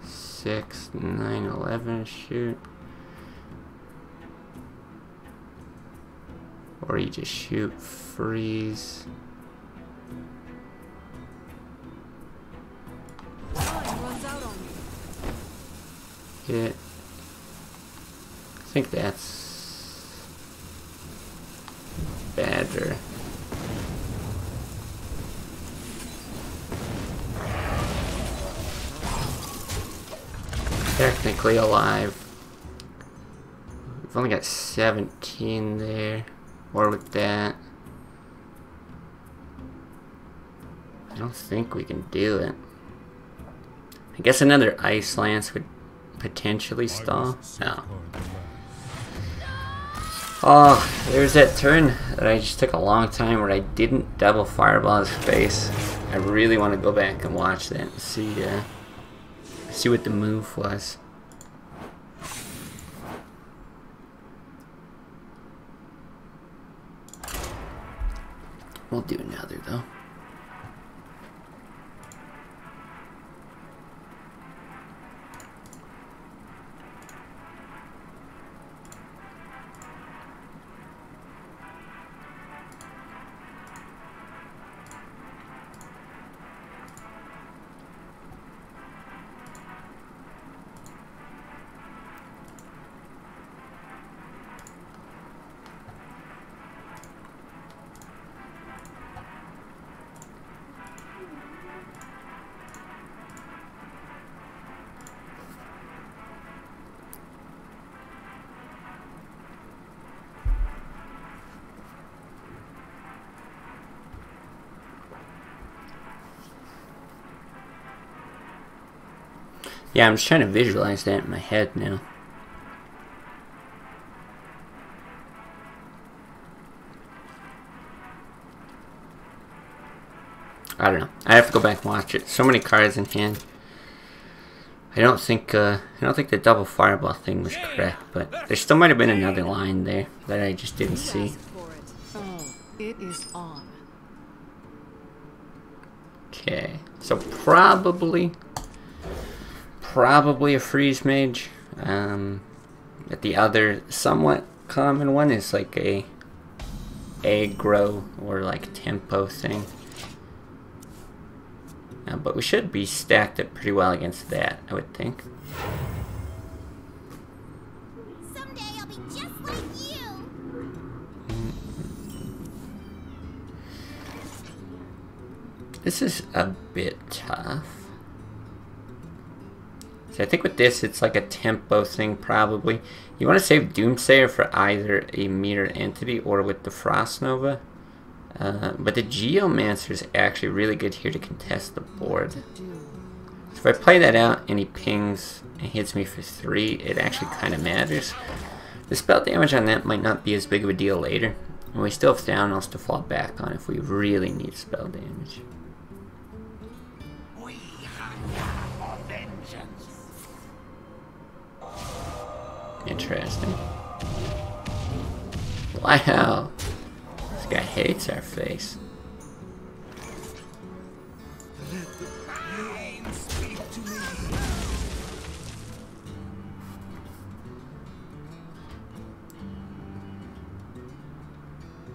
6, 9, 11, shoot. Or you just shoot, freeze. Time runs out on you. Hit. I think that's better. Technically alive. We've only got 17 there. Or with that. I don't think we can do it. I guess another Ice Lance would potentially stall. No. Oh, there's that turn that I just took a long time where I didn't double fireball his face. I really want to go back and watch that and see what the move was. We'll do another though. Yeah, I'm just trying to visualize that in my head now. I don't know. I have to go back and watch it. So many cards in hand. I don't think the double fireball thing was correct, but there still might have been another line there that I just didn't see. Asked for it. Oh, it is on. Okay, so probably a freeze mage. But the other somewhat common one is like a aggro or like tempo thing. But we should be stacked up pretty well against that, I would think. Someday I'll be just like you. This is a bit tough. So I think with this, it's like a tempo thing, probably. You want to save Doomsayer for either a meter entity or with the Frost Nova. But the Geomancer is actually really good here to contest the board. So if I play that out and he pings and hits me for 3, it actually kind of matters. The spell damage on that might not be as big of a deal later. And we still have Thanatos to fall back on if we really need spell damage. We hunger for vengeance. Interesting. Wow. This guy hates our face. Let the pain speak to me.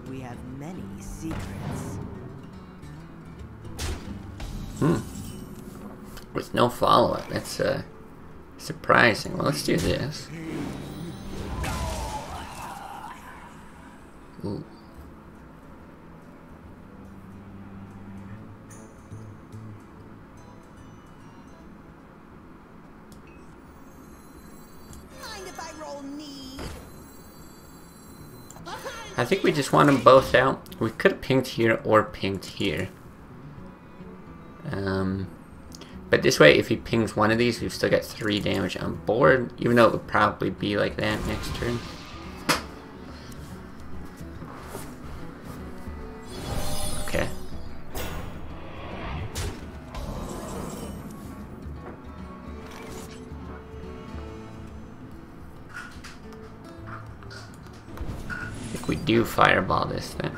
We We have many secrets. With no follow-up. That's surprising. Well, let's do this. Ooh. Mind if I roll need? I think we just want them both out. We could have pinged here or pinged here. But this way, if he pings one of these, we've still got 3 damage on board, even though it would probably be like that next turn. Okay. I think we do fireball this then.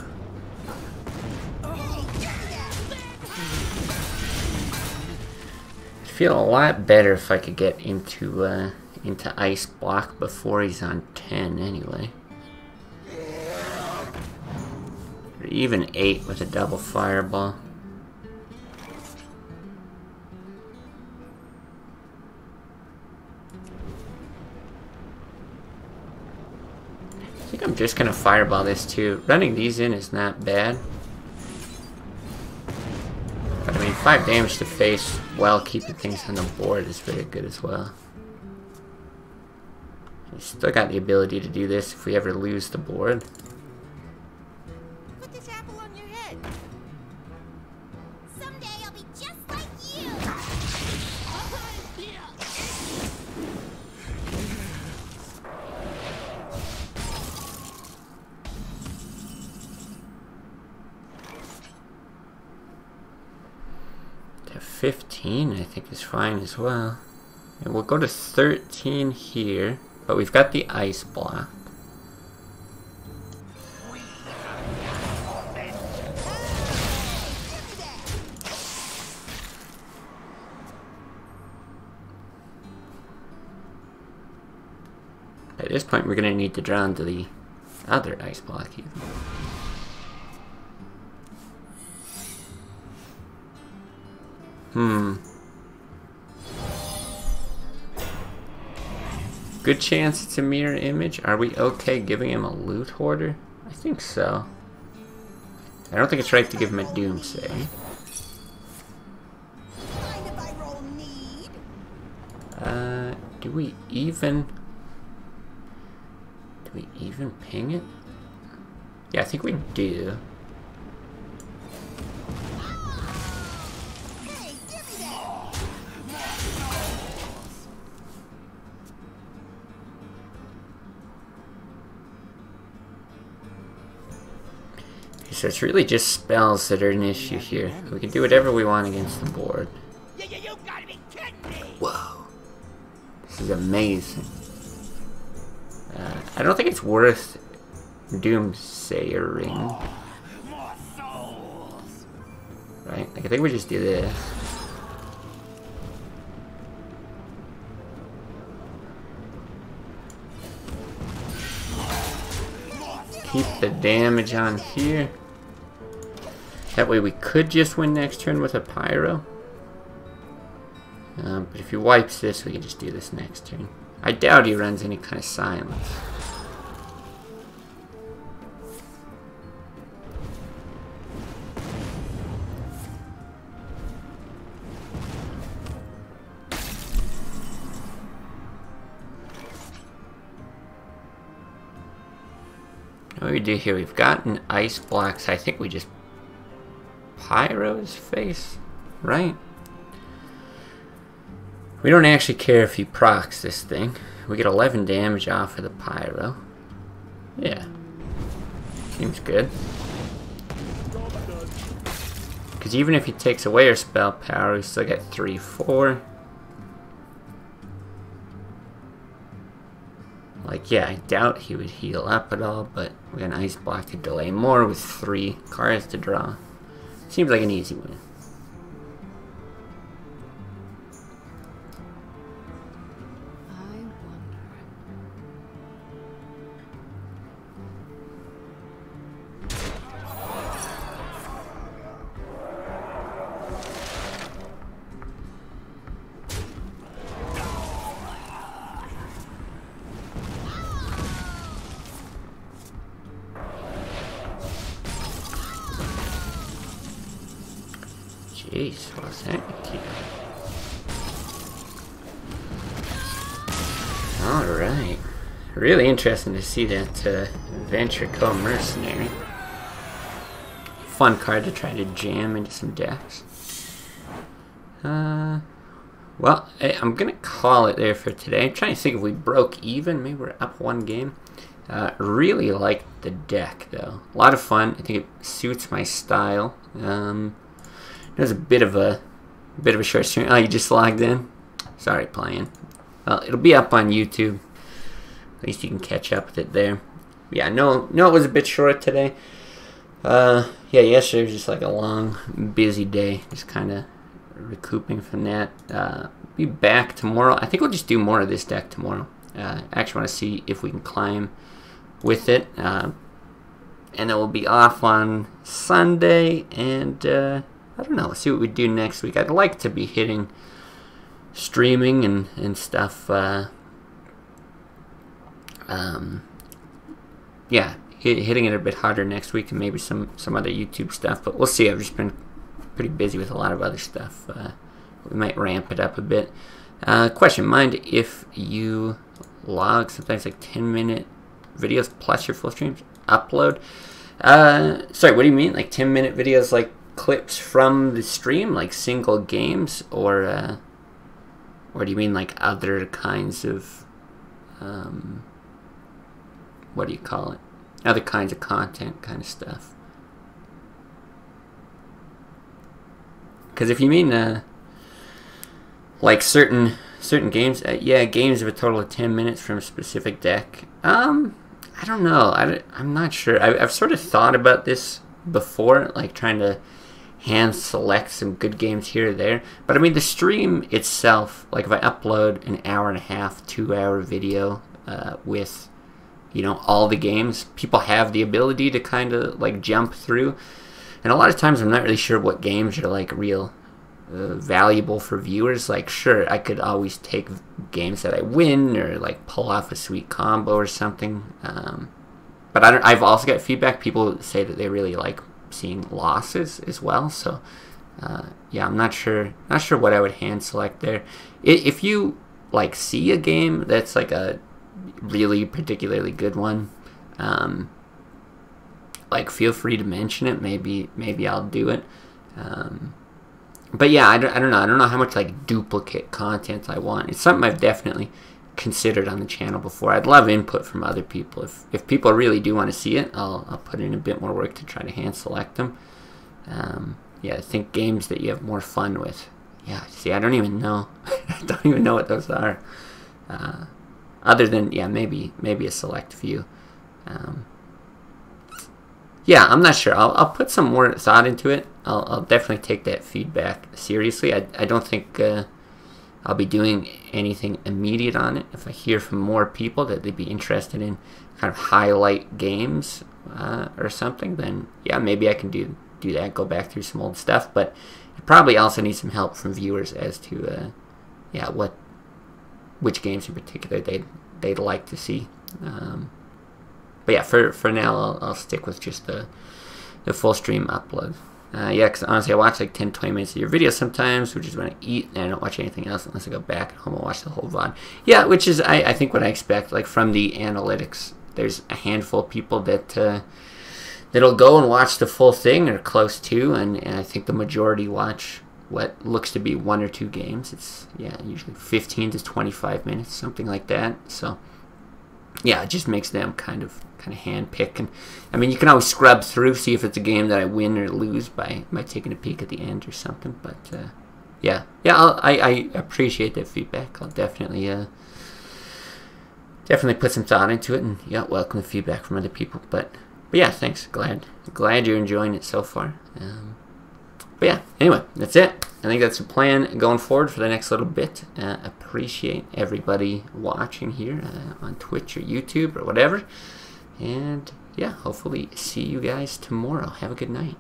I feel a lot better if I could get into ice block before he's on 10 anyway. Or even 8 with a double fireball. I think I'm just gonna fireball this too. Running these in is not bad. But I mean, 5 damage to face while keeping things on the board is very good as well. We still got the ability to do this if we ever lose the board. Put this apple on your head. Someday I'll be just like you. To 15, I think, is fine as well. And we'll go to 13 here, but we've got the ice block. At this point, we're going to need to draw into the other ice block even. Good chance it's a mirror image. Are we okay giving him a loot hoarder? I think so. I don't think it's right to give him a doomsday. Mind if I roll need? Do we even ping it? Yeah, I think we do. Hey, give me that. So it's really just spells that are an issue here. We can do whatever we want against the board. You gotta be kidding me! Whoa. This is amazing. I don't think it's worth doomsayering. More souls! Right? Like, I think we just do this. Keep the damage on here. That way we could just win next turn with a pyro. But if he wipes this, we can just do this next turn. I doubt he runs any kind of silence. What do we do here? We've got an ice block, so I think we just pyro his face, right? We don't actually care if he procs this thing. We get 11 damage off of the pyro. Yeah. Seems good. Because even if he takes away our spell power, we still get 3-4. Like, yeah, I doubt he would heal up at all, but we got an ice block to delay more with 3 cards to draw. Seems like an easy win. Jeez, what's that here? Alright. Really interesting to see that Venture Co. Mercenary. Fun card to try to jam into some decks. Well, I'm gonna call it there for today. I'm trying to think if we broke even. Maybe we're up one game. Really like the deck though. A lot of fun. I think it suits my style. It was a bit of a short stream. Oh, you just logged in? Sorry, playing. Well, it'll be up on YouTube. At least you can catch up with it there. Yeah, no, it was a bit short today. Yeah, yesterday was just like a long, busy day. Just kind of recouping from that. Be back tomorrow. I think we'll just do more of this deck tomorrow. I actually want to see if we can climb with it. And then we'll be off on Sunday. And I don't know. We'll see what we do next week. I'd like to be hitting streaming and stuff. Yeah, hitting it a bit harder next week and maybe some other YouTube stuff. But we'll see. I've just been pretty busy with a lot of other stuff. We might ramp it up a bit. Question, mind if you log sometimes like 10-minute videos plus your full streams upload? Sorry, what do you mean? Like 10-minute videos, like clips from the stream, like single games, or do you mean like other kinds of what do you call it? Other kinds of content kind of stuff. Because if you mean like certain games, yeah, games of a total of 10 minutes from a specific deck. I don't know. I'm not sure. I've sort of thought about this before, like trying to hand select some good games here or there. But I mean, the stream itself, like if I upload an hour and a half, 2-hour video with, you know, all the games, people have the ability to kind of like jump through. And a lot of times I'm not really sure what games are like real valuable for viewers. Like, sure, I could always take games that I win or like pull off a sweet combo or something. But I've also got feedback. People say that they really like seeing losses as well. So yeah, I'm not sure what I would hand select there. If you like see a game that's like a really particularly good one, like feel free to mention it. Maybe I'll do it. But yeah, I don't know. I don't know how much like duplicate content I want. It's something I've definitely considered on the channel before. I'd love input from other people. If people really do want to see it, I'll put in a bit more work to try to hand select them. Yeah, I think games that you have more fun with. Yeah, see, I don't even know. I don't even know what those are. Other than, yeah, maybe a select few. Yeah, I'm not sure. I'll put some more thought into it. I'll definitely take that feedback seriously. I don't think I'll be doing anything immediate on it. If I hear from more people that they'd be interested in kind of highlight games or something, then yeah, maybe I can do that, go back through some old stuff. But it probably also needs some help from viewers as to yeah, which games in particular they'd like to see. But yeah, for now, I'll stick with just the full stream upload. Yeah, because honestly, I watch like 10-20 minutes of your videos sometimes, which is when I eat, and I don't watch anything else unless I go back at home and watch the whole VOD. Yeah, which is, I think, what I expect. Like, from the analytics, there's a handful of people that'll go and watch the full thing, or close to, and I think the majority watch what looks to be 1 or 2 games. It's, yeah, usually 15 to 25 minutes, something like that. So yeah, it just makes them kind of hand pick. And I mean, you can always scrub through, see if it's a game that I win or lose by taking a peek at the end or something. But yeah, I appreciate that feedback. I'll definitely put some thought into it, and yeah, welcome the feedback from other people. But yeah, thanks. Glad you're enjoying it so far. But yeah, anyway, that's it. I think that's the plan going forward for the next little bit. Appreciate everybody watching here on Twitch or YouTube or whatever. And yeah, hopefully see you guys tomorrow. Have a good night.